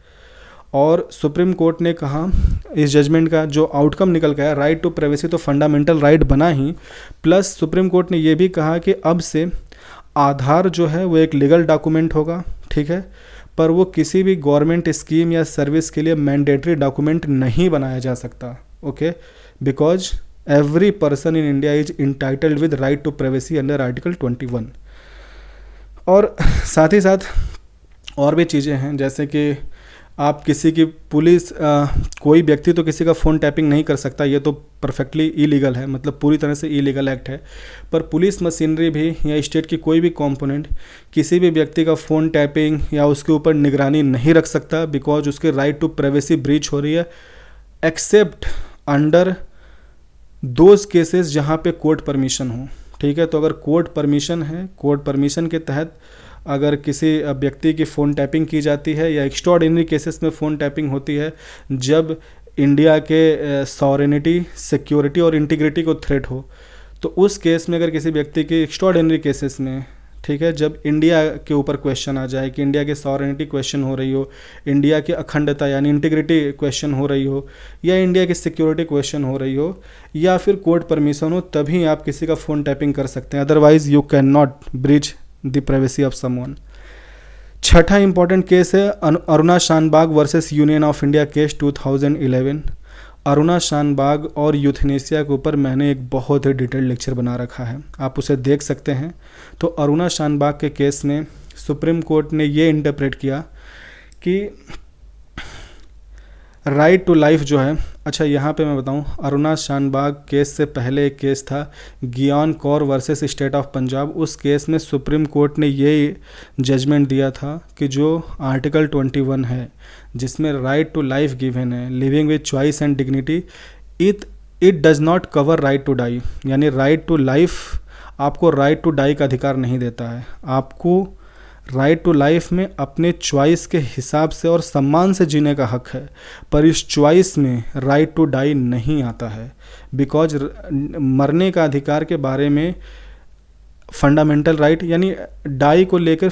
और सुप्रीम कोर्ट ने कहा इस जजमेंट का जो आउटकम निकल गया, राइट टू प्राइवेसी तो फंडामेंटल राइट बना ही, प्लस सुप्रीम कोर्ट ने ये भी कहा कि अब से आधार जो है वो एक लीगल डॉक्यूमेंट होगा, ठीक है, पर वो किसी भी गवर्नमेंट स्कीम या सर्विस के लिए मैंडेटरी डॉक्यूमेंट नहीं बनाया जा सकता, okay, because every person in India is entitled with right to privacy under article 21। और साथ ही साथ और भी चीज़ें हैं, जैसे कि आप किसी की पुलिस कोई व्यक्ति तो किसी का फ़ोन टैपिंग नहीं कर सकता, ये तो परफेक्टली इलीगल है, मतलब पूरी तरह से इलीगल एक्ट है। पर पुलिस मशीनरी भी या स्टेट की कोई भी कंपोनेंट किसी भी व्यक्ति का फ़ोन टैपिंग या उसके ऊपर निगरानी नहीं रख सकता, बिकॉज उसके राइट टू प्राइवेसी ब्रीच हो रही है, एक्सेप्ट अंडर दोज केसेस जहाँ पे कोर्ट परमिशन हो। ठीक है, तो अगर कोर्ट परमिशन है, कोर्ट परमिशन के तहत अगर किसी व्यक्ति की फ़ोन टैपिंग की जाती है या एक्स्ट्राऑर्डिनरी केसेस में फ़ोन टैपिंग होती है जब इंडिया के सॉवरेनिटी, सिक्योरिटी और इंटीग्रिटी को थ्रेट हो, तो उस केस में अगर किसी व्यक्ति की एक्स्ट्राऑर्डिनरी केसेस में, ठीक है, जब इंडिया के ऊपर क्वेश्चन आ जाए कि इंडिया की सॉवरेनिटी क्वेश्चन हो रही हो, इंडिया की अखंडता यानी इंटीग्रिटी क्वेश्चन हो रही हो, या इंडिया की सिक्योरिटी क्वेश्चन हो रही हो, या फिर कोर्ट परमिशन हो, तभी आप किसी का फ़ोन टैपिंग कर सकते हैं, otherwise you can not breach the privacy of someone. छठा इंपॉर्टेंट केस है Aruna Shanbaug versus union of India case 2011। Aruna Shanbaug और यूथनेसिया के ऊपर मैंने एक बहुत ही डिटेल्ड लेक्चर बना रखा है, आप उसे देख सकते हैं। तो अरुणा शानबाग के केस में सुप्रीम कोर्ट ने ये इंटरप्रेट किया कि राइट टू लाइफ जो है, अच्छा यहाँ पे मैं बताऊँ, अरुणा शानबाग केस से पहले एक केस था गियान Kaur versus state of Punjab. उस केस में सुप्रीम कोर्ट ने ये जजमेंट दिया था कि जो आर्टिकल 21 है जिसमें राइट टू लाइफ गिवन है, living with choice and dignity, it does not cover right to die, यानी राइट टू लाइफ आपको राइट टू डाई का अधिकार नहीं देता है। आपको राइट टू लाइफ में अपने चॉइस के हिसाब से और सम्मान से जीने का हक है, पर इस चॉइस में राइट टू डाई नहीं आता है, बिकॉज मरने का अधिकार के बारे में फंडामेंटल राइट यानी डाई को लेकर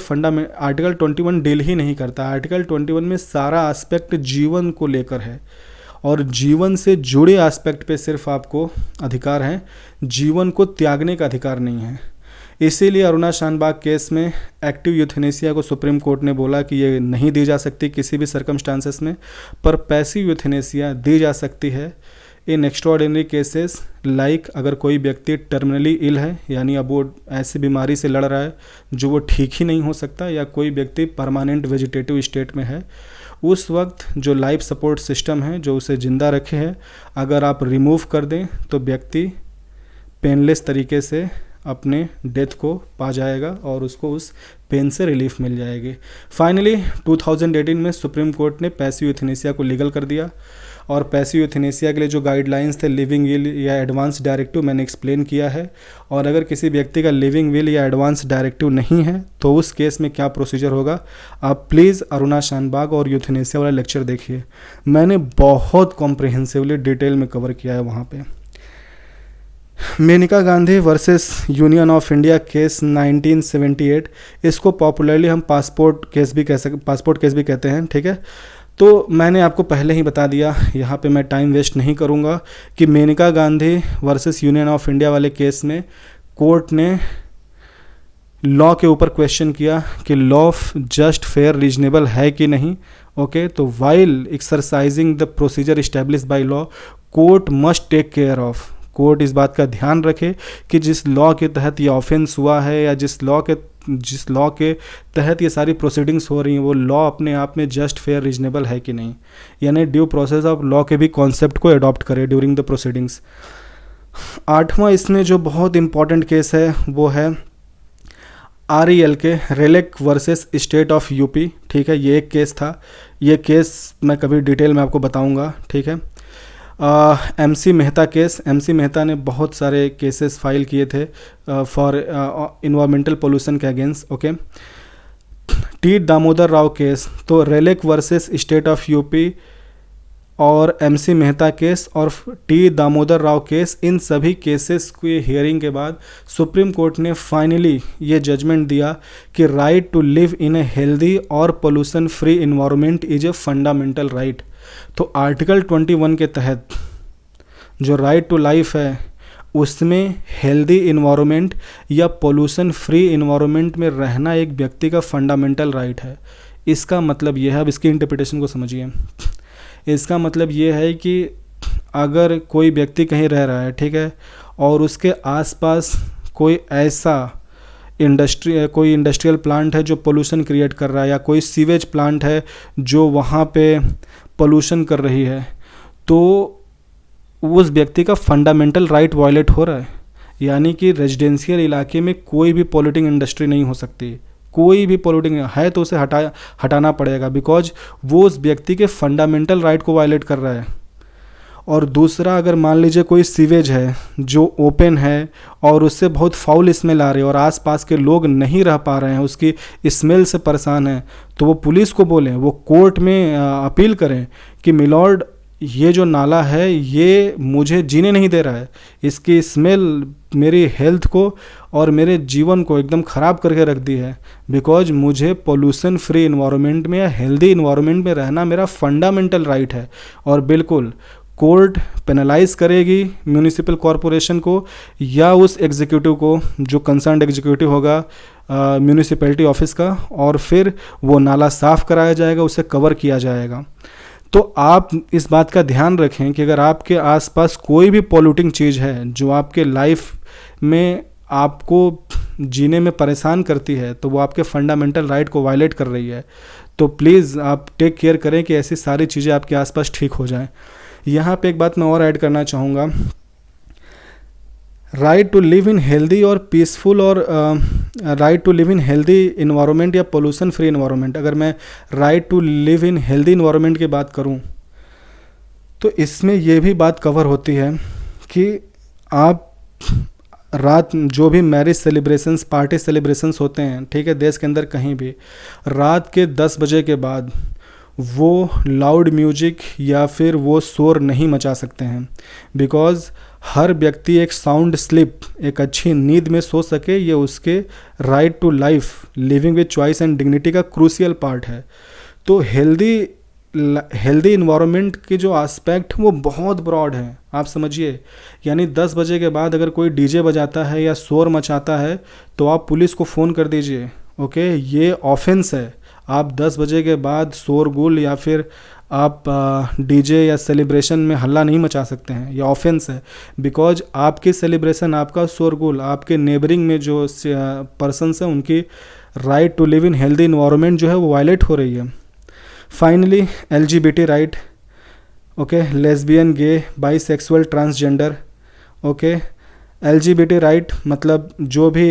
आर्टिकल 21 डील ही नहीं करता। आर्टिकल 21 में सारा एस्पेक्ट जीवन को लेकर है और जीवन से जुड़े एस्पेक्ट पे सिर्फ आपको अधिकार है, जीवन को त्यागने का अधिकार नहीं है। इसीलिए अरुणा शानबाग केस में एक्टिव यूथनेसिया को सुप्रीम कोर्ट ने बोला कि ये नहीं दी जा सकती किसी भी सर्कमस्टांसेस में, पर पैसिव यूथनेसिया दी जा सकती है इन एक्स्ट्राऑर्डिनरी केसेस, लाइक अगर कोई व्यक्ति टर्मिनली इल है, यानी अब वो ऐसी बीमारी से लड़ रहा है जो वो ठीक ही नहीं हो सकता, या कोई व्यक्ति परमानेंट वेजिटेटिव स्टेट में है, उस वक्त जो लाइफ सपोर्ट सिस्टम है जो उसे ज़िंदा रखे है, अगर आप रिमूव कर दें तो व्यक्ति पेनलेस तरीके से अपने डेथ को पा जाएगा और उसको उस पेन से रिलीफ मिल जाएगी। फाइनली 2018 में सुप्रीम कोर्ट ने पैसिव यूथनेसिया को लीगल कर दिया, और पैसिव यूथनेसिया के लिए जो गाइडलाइंस थे लिविंग विल या एडवांस डायरेक्टिव मैंने एक्सप्लेन किया है, और अगर किसी व्यक्ति का लिविंग विल या एडवांस डायरेक्टिव नहीं है तो उस केस में क्या प्रोसीजर होगा। आप प्लीज़ अरुणा शानबाग और यूथनेसिया वाला लेक्चर देखिए, मैंने बहुत कॉम्प्रिहेंसिवली डिटेल में कवर किया है वहाँ पे। Maneka Gandhi versus union of India case 1978, इसको पॉपुलरली हम पासपोर्ट केस भी कहते हैं, ठीक है। तो मैंने आपको पहले ही बता दिया, यहाँ पे मैं टाइम वेस्ट नहीं करूँगा, कि Maneka Gandhi versus union of India वाले केस में कोर्ट ने लॉ के ऊपर क्वेश्चन किया कि लॉ जस्ट फेयर रीजनेबल है कि नहीं। ओके, तो while exercising the procedure establish by law, court must take care of, court इस बात का ध्यान रखे कि जिस लॉ के तहत ये ऑफेंस हुआ है या जिस लॉ के तहत ये सारी प्रोसीडिंग्स हो रही हैं वो लॉ अपने आप में जस्ट फेयर रीजनेबल है कि नहीं, यानी ड्यू प्रोसेस ऑफ लॉ के भी कॉन्सेप्ट को अडॉप्ट करे ड्यूरिंग द प्रोसीडिंग्स। आठवां इसमें जो बहुत इंपॉर्टेंट केस है वो है REL के रेलेक वर्सेस स्टेट ऑफ यूपी, ठीक है। ये एक केस था, ये केस मैं कभी डिटेल में आपको बताऊंगा, ठीक है। MC Mehta case, MC Mehta ने बहुत सारे केसेस फाइल किए थे फॉर इन्वायरमेंटल पोल्यूशन के against, okay. T Damodar Rao case, तो RLEK versus state of UP और MC मेहता केस और T दामोदर राव केस, इन सभी केसेस की हियरिंग के बाद सुप्रीम कोर्ट ने फाइनली ये जजमेंट दिया कि right to live in a healthy और pollution free environment is a fundamental right. तो आर्टिकल 21 के तहत जो राइट टू लाइफ है उसमें हेल्दी इन्वायरमेंट या पोल्यूशन फ्री इन्वायरमेंट में रहना एक व्यक्ति का फंडामेंटल राइट है। इसका मतलब ये है, अब इसकी इंटरप्रिटेशन को समझिए। इसका मतलब ये है कि अगर कोई व्यक्ति कहीं रह रहा है, ठीक है, और उसके आसपास कोई ऐसा कोई इंडस्ट्रियल प्लांट है जो पोल्यूशन क्रिएट कर रहा है, या कोई सीवेज प्लांट है जो वहाँ पे पोल्यूशन कर रही है, तो उस व्यक्ति का फंडामेंटल राइट वायलेट हो रहा है। यानी कि रेजिडेंशियल इलाके में कोई भी पॉल्यूटिंग इंडस्ट्री नहीं हो सकती, कोई भी पॉल्यूटिंग है तो उसे हटाना पड़ेगा, बिकॉज वो उस व्यक्ति के फंडामेंटल राइट को वायलेट कर रहा है। और दूसरा, अगर मान लीजिए कोई सीवेज है जो ओपन है और उससे बहुत फाउल स्मेल आ रही है और आसपास के लोग नहीं रह पा रहे हैं, उसकी स्मेल से परेशान हैं, तो वो पुलिस को बोलें, वो कोर्ट में अपील करें कि मिलॉर्ड ये जो नाला है ये मुझे जीने नहीं दे रहा है, इसकी स्मेल मेरी हेल्थ को और मेरे जीवन को एकदम ख़राब करके रख दी है, बिकॉज मुझे पोल्यूशन फ्री इन्वायरमेंट में या हेल्दी इन्वायरमेंट में रहना मेरा फंडामेंटल राइट है। और बिल्कुल कोर्ट पेनलाइज करेगी म्यूनिसिपल कॉरपोरेशन को या उस एग्जीक्यूटिव को जो कंसर्न एग्जीक्यूटिव होगा म्यूनिसिपैलिटी ऑफिस का, और फिर वो नाला साफ़ कराया जाएगा, उसे कवर किया जाएगा। तो आप इस बात का ध्यान रखें कि अगर आपके आसपास कोई भी पॉल्यूटिंग चीज़ है जो आपके लाइफ में आपको जीने में परेशान करती है, तो वो आपके फंडामेंटल राइट को वायलेट कर रही है। तो प्लीज़ आप टेक केयर करें कि ऐसी सारी चीज़ें आपके आसपास ठीक हो जाएं। यहाँ पे एक बात मैं और ऐड करना चाहूँगा, right to live in healthy और पीसफुल, और right to live in healthy environment या पोल्यूशन फ्री इन्वायरमेंट। अगर मैं right to live in healthy environment की बात करूं, तो इसमें यह भी बात कवर होती है कि आप रात जो भी मैरिज सेलिब्रेशंस, पार्टी सेलिब्रेशंस होते हैं, ठीक है, देश के अंदर कहीं भी, रात के 10 बजे के बाद वो लाउड म्यूजिक या फिर वो शोर नहीं मचा सकते हैं, बिकॉज़ हर व्यक्ति एक साउंड स्लीप, एक अच्छी नींद में सो सके, ये उसके right to life, living with choice and dignity का क्रूशियल पार्ट है। तो हेल्दी इन्वायरमेंट के जो एस्पेक्ट वो बहुत ब्रॉड है, आप समझिए। यानी 10 बजे के बाद अगर कोई डीजे बजाता है या शोर मचाता है तो आप पुलिस को फ़ोन कर दीजिए, ओके, ये ऑफेंस है। आप 10 बजे के बाद शोरगुल या फिर आप डीजे या सेलिब्रेशन में हल्ला नहीं मचा सकते हैं, यह ऑफेंस है, बिकॉज आपकी सेलिब्रेशन, आपका शोरगुल, आपके नेबरिंग में जो पर्सन्स हैं उनकी right to live in healthy environment जो है वो वायलेट हो रही है। Finally LGBT right, okay, lesbian, gay, bisexual, transgender, okay. LGBT right मतलब जो भी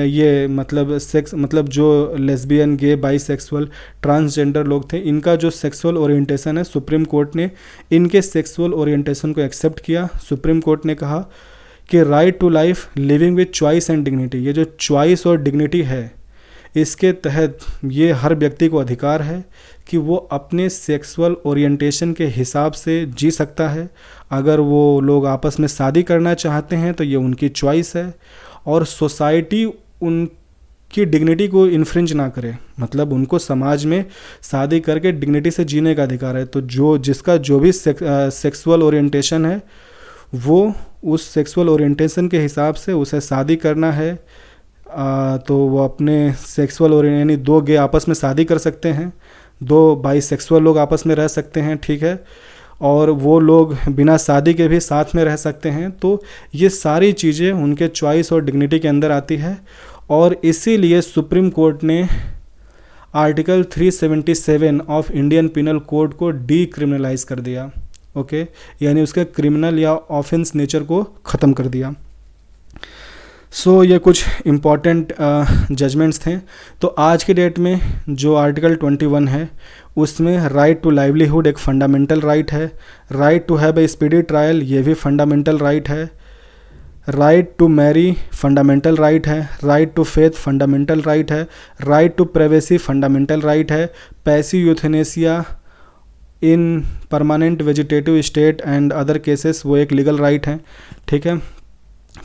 ये मतलब सेक्स, मतलब जो लेस्बियन, गे, बाईसेक्सुअल, ट्रांसजेंडर लोग थे, इनका जो सेक्सुअल ओरिएंटेशन है, सुप्रीम कोर्ट ने इनके सेक्सुअल ओरिएंटेशन को एक्सेप्ट किया। सुप्रीम कोर्ट ने कहा कि right to life living with choice and dignity, ये जो चॉइस और डिग्निटी है, इसके तहत ये हर व्यक्ति को अधिकार है कि वो अपने सेक्सुअल ओरिएंटेशन के हिसाब से जी सकता है। अगर वो लोग आपस में शादी करना चाहते हैं तो ये उनकी चॉइस है, और सोसाइटी उनकी डिग्निटी को इन्फ्रिंज ना करे, मतलब उनको समाज में शादी करके डिग्निटी से जीने का अधिकार है। तो जिसका जो भी सेक्सुअल ओरिएंटेशन है, वो उस सेक्सुअल ओरिएंटेशन के हिसाब से उसे शादी करना है, तो वो अपने सेक्सुअल यानी 2 गे आपस में शादी कर सकते हैं, 2 बाईसेक्सुअल लोग आपस में रह सकते हैं, ठीक है, और वो लोग बिना शादी के भी साथ में रह सकते हैं। तो ये सारी चीज़ें उनके चॉइस और डिग्निटी के अंदर आती है, और इसीलिए सुप्रीम कोर्ट ने article 377 of Indian penal code को डीक्रिमिनलाइज कर दिया, ओके, यानी उसके क्रिमिनल या ऑफेंस नेचर को ख़त्म कर दिया। सो ये कुछ इम्पॉर्टेंट जजमेंट्स थे। तो आज की डेट में जो आर्टिकल 21 है उसमें राइट टू लाइवलीहुड एक फंडामेंटल राइट है, right to have a speedy trial ये भी फंडामेंटल राइट है, right to marry fundamental right है, right to faith fundamental right है, right to privacy fundamental right है, passive euthanasia in permanent vegetative state and other cases वो एक legal right है, ठीक है।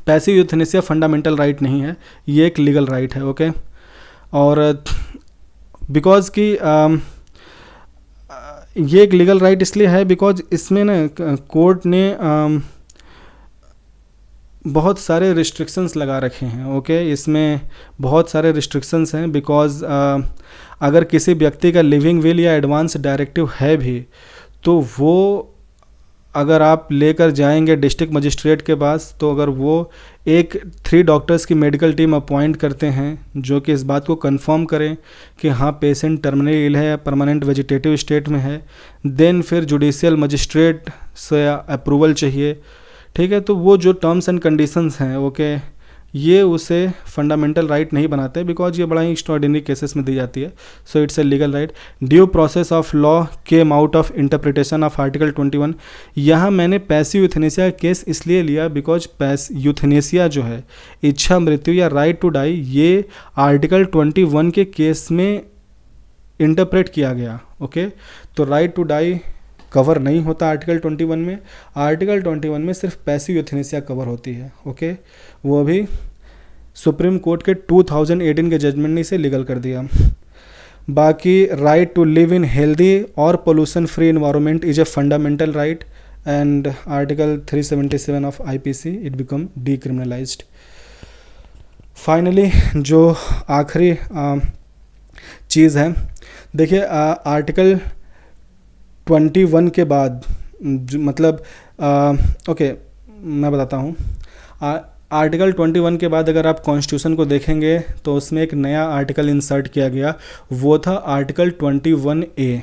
पैसिव यूथेनेसिया फंडामेंटल राइट नहीं है, ये एक लीगल राइट है, ओके। और बिकॉज कि ये एक लीगल राइट इसलिए है बिकॉज इसमें ना कोर्ट ने बहुत सारे रिस्ट्रिक्शंस लगा रखे हैं। ओके, इसमें बहुत सारे रिस्ट्रिक्शंस हैं बिकॉज़ अगर किसी व्यक्ति का लिविंग विल या एडवांस डायरेक्टिव है भी, तो वो अगर आप लेकर जाएंगे डिस्ट्रिक्ट मजिस्ट्रेट के पास, तो अगर वो 3 डॉक्टर्स की मेडिकल टीम अपॉइंट करते हैं जो कि इस बात को कंफर्म करें कि हाँ पेशेंट टर्मिनली इल है या परमानेंट वेजिटेटिव स्टेट में है, देन फिर जुडिशियल मजिस्ट्रेट से अप्रूवल चाहिए। ठीक है, तो वो जो टर्म्स एंड कंडीशंस हैं, ओके, ये उसे फंडामेंटल राइट नहीं बनाते बिकॉज ये बड़ा ही एक्स्ट्राऑर्डिनरी केसेस में दी जाती है। So it's a legal right. Due process of law came out of interpretation of article 21। यहाँ मैंने पैसिव यूथेनेसिया केस इसलिए लिया बिकॉज यूथेनेसिया जो है, इच्छा मृत्यु या राइट टू डाई, ये आर्टिकल 21 के केस में इंटरप्रेट किया गया। ओके, तो राइट टू डाई कवर नहीं होता आर्टिकल 21 में। आर्टिकल 21 में सिर्फ पैसिव यूथेनेसिया कवर होती है। ओके, वो भी सुप्रीम कोर्ट के 2018 के जजमेंट ने इसे लीगल कर दिया। बाकी right to live in healthy और pollution free environment is a fundamental right and article 377 of IPC it become decriminalized. Finally जो आखिरी चीज़ है, देखिए आर्टिकल 21 के बाद मतलब ओके मैं बताता हूँ। आर्टिकल 21 के बाद अगर आप कॉन्स्टिट्यूशन को देखेंगे तो उसमें एक नया आर्टिकल इंसर्ट किया गया, वो था आर्टिकल 21A।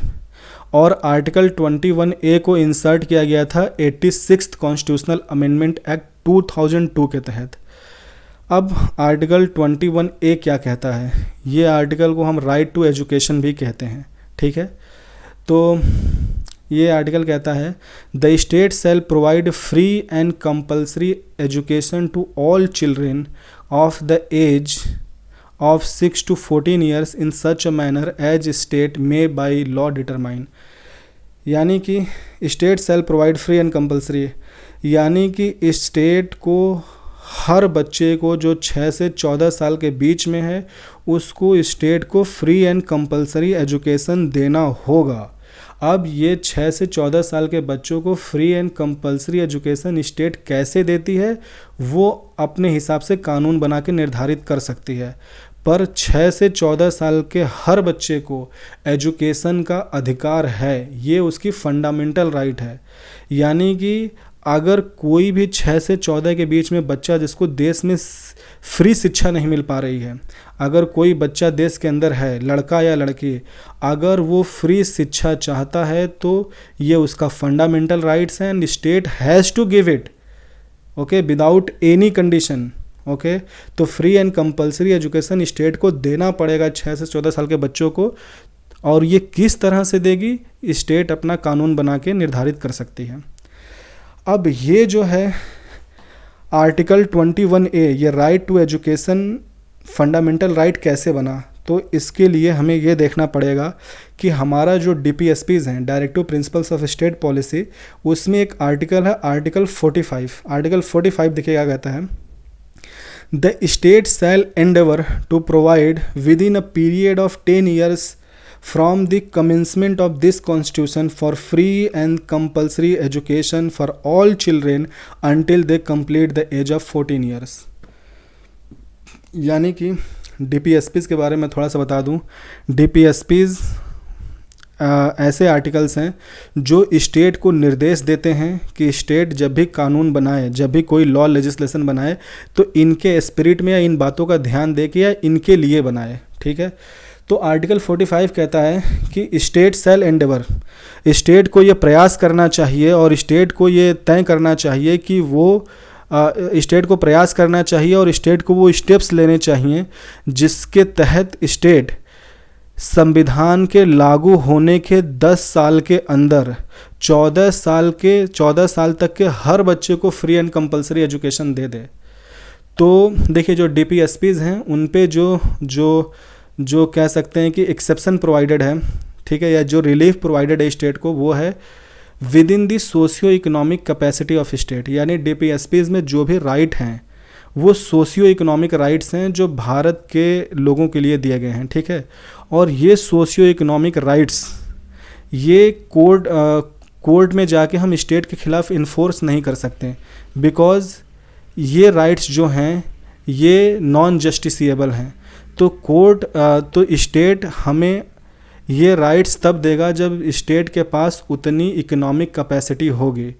और आर्टिकल 21A को इंसर्ट किया गया था 86th कॉन्स्टिट्यूशनल अमेंडमेंट एक्ट 2002 के तहत। अब आर्टिकल 21A क्या कहता है? ये आर्टिकल को हम राइट टू एजुकेशन भी कहते हैं। ठीक है, तो ये आर्टिकल कहता है the state shall provide free and compulsory education to all children of the age of 6 to 14 years in such a manner as state may by law determine. यानी कि state shall provide free and compulsory, यानी कि state को हर बच्चे को जो 6 से 14 साल के बीच में है उसको स्टेट को फ्री एंड कंपल्सरी एजुकेशन देना होगा। अब ये 6 से 14 साल के बच्चों को free and compulsory education state कैसे देती है वो अपने हिसाब से कानून बना के निर्धारित कर सकती है, पर 6 से 14 साल के हर बच्चे को एजुकेशन का अधिकार है, ये उसकी फंडामेंटल राइट है। यानी कि अगर कोई भी 6 से 14 के बीच में बच्चा जिसको देश में फ्री शिक्षा नहीं मिल पा रही है, अगर कोई बच्चा देश के अंदर है, लड़का या लड़की, अगर वो फ्री शिक्षा चाहता है तो ये उसका फंडामेंटल राइट्स हैं and state has to give it, okay, without any condition. Okay, तो free and compulsory education state को देना पड़ेगा 6 से 14 साल के बच्चों को, और ये किस तरह से देगी स्टेट अपना कानून बना के निर्धारित कर सकती है। अब ये जो है आर्टिकल 21A, ये right to education fundamental right कैसे बना, तो इसके लिए हमें ये देखना पड़ेगा कि हमारा जो DPSPs हैं, directive principles of state policy, उसमें एक आर्टिकल है आर्टिकल 45। आर्टिकल 45 देखिए क्या कहता है, the state shall endeavour to provide within a period of 10 years from the commencement of this constitution for free and compulsory education for all children until they complete the age of 14 years। यानी कि DPSPs के बारे में थोड़ा सा बता दूं। DPSPs ऐसे आर्टिकल्स हैं जो स्टेट को निर्देश देते हैं कि स्टेट जब भी कानून बनाए, जब भी कोई लॉ लेजिस्लेशन बनाए, तो इनके स्पिरिट में या इन बातों का ध्यान दे के या इनके लिए बनाए। ठीक है, तो आर्टिकल 45 कहता है कि स्टेट शैल एंडेवर, स्टेट को ये प्रयास करना चाहिए और स्टेट को ये तय करना चाहिए कि वो स्टेट को प्रयास करना चाहिए और स्टेट को वो स्टेप्स लेने चाहिए जिसके तहत स्टेट संविधान के लागू होने के 10 साल के अंदर 14 साल तक के हर बच्चे को फ्री एंड कंपल्सरी एजुकेशन दे दे। तो देखिए जो DPSPs हैं उन पे जो कह सकते हैं कि एक्सेप्शन प्रोवाइडेड है, ठीक है, या जो रिलीफ प्रोवाइडेड है स्टेट को, वो है with in the socio economic capacity of state. यानी DPSPs में जो भी राइट हैं वो सोशियो इकोनॉमिक राइट्स हैं जो भारत के लोगों के लिए दिए गए हैं। ठीक है, और ये सोशियो इकोनॉमिक राइट्स ये कोर्ट में जाके हम स्टेट के खिलाफ इन्फोर्स नहीं कर सकते बिकॉज ये राइट्स जो हैं ये नॉन जस्टिसिएबल हैं। तो कोर्ट तो स्टेट हमें ये राइट्स तब देगा जब स्टेट के पास उतनी इकोनॉमिक कैपेसिटी होगी।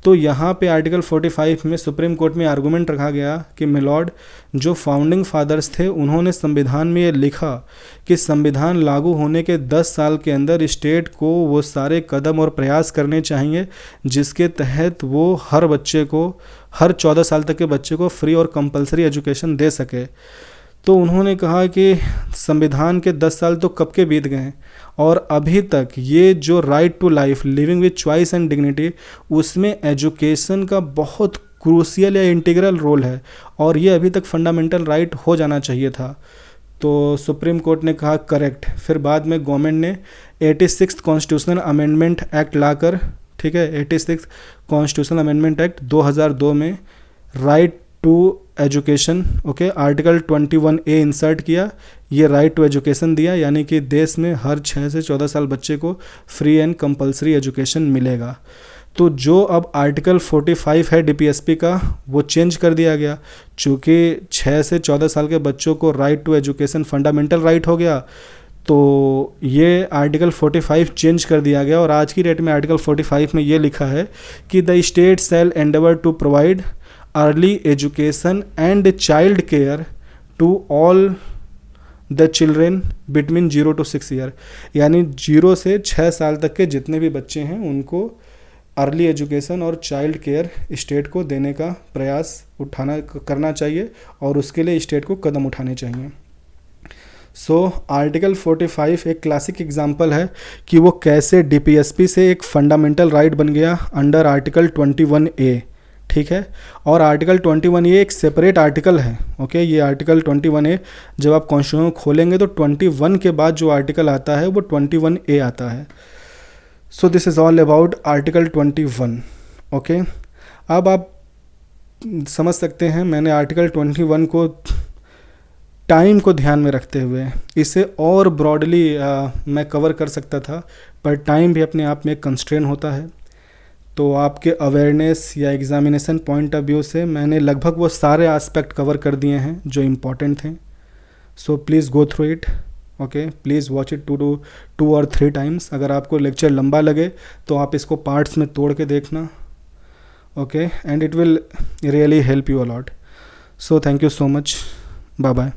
तो यहाँ पे आर्टिकल 45 में सुप्रीम कोर्ट में आर्गूमेंट रखा गया कि मिलॉर्ड, जो फाउंडिंग फादर्स थे उन्होंने संविधान में ये लिखा कि संविधान लागू होने के 10 साल के अंदर स्टेट को वो सारे कदम और प्रयास करने चाहिए जिसके तहत वो हर बच्चे को, हर 14 साल तक के बच्चे को फ्री और कंपलसरी एजुकेशन दे सके। तो उन्होंने कहा कि संविधान के 10 साल तो कब के बीत गए हैं और अभी तक ये जो right to life, living with choice and dignity, उसमें एजुकेशन का बहुत क्रूशियल या इंटीग्रल रोल है और ये अभी तक फंडामेंटल राइट हो जाना चाहिए था। तो सुप्रीम कोर्ट ने कहा करेक्ट। फिर बाद में गवर्नमेंट ने 86 कॉन्स्टिट्यूशनल अमेंडमेंट एक्ट लाकर, ठीक है, 86 कॉन्स्टिट्यूशनल अमेंडमेंट एक्ट 2002 में right to education, okay, article 21A insert किया। ये राइट टू एजुकेशन दिया, यानी कि देश में हर 6 से 14 साल बच्चे को फ्री एंड कंपलसरी एजुकेशन मिलेगा। तो जो अब आर्टिकल 45 है DPSP का, वो चेंज कर दिया गया। चूँकि 6 से 14 साल के बच्चों को right to education fundamental right हो गया, तो ये आर्टिकल 45 चेंज कर दिया गया और आज की डेट में आर्टिकल 45 में ये लिखा है कि the state shall endeavour to provide early education and child care to all the children between 0 to 6 year, यानी 0 से 6 साल तक के जितने भी बच्चे हैं उनको अर्ली एजुकेशन और चाइल्ड केयर स्टेट को देने का प्रयास करना चाहिए और उसके लिए स्टेट को कदम उठाने चाहिए। सो आर्टिकल 45 एक क्लासिक एग्जाम्पल है कि वो कैसे DPSP से एक फंडामेंटल राइट बन गया अंडर आर्टिकल 21A, ठीक है। और आर्टिकल 21A एक सेपरेट आर्टिकल है, ओके। ये आर्टिकल 21A जब आप कॉन्स्टिट्यूशन खोलेंगे तो 21 के बाद जो आर्टिकल आता है वो 21A आता है। So this is all about article 21, okay. अब आप समझ सकते हैं मैंने आर्टिकल 21 को टाइम को ध्यान में रखते हुए इसे और ब्रॉडली मैं कवर कर सकता था, पर टाइम भी अपने आप में एक कंस्ट्रेन होता है। तो आपके अवेयरनेस या एग्जामिनेशन पॉइंट ऑफ व्यू से मैंने लगभग वो सारे एस्पेक्ट कवर कर दिए हैं जो इम्पॉर्टेंट थे। So please go through it, okay. Please watch it 2 or 3 times. अगर आपको लेक्चर लंबा लगे तो आप इसको पार्ट्स में तोड़ के देखना, okay, and it will really help you a lot. So thank you so much, bye bye.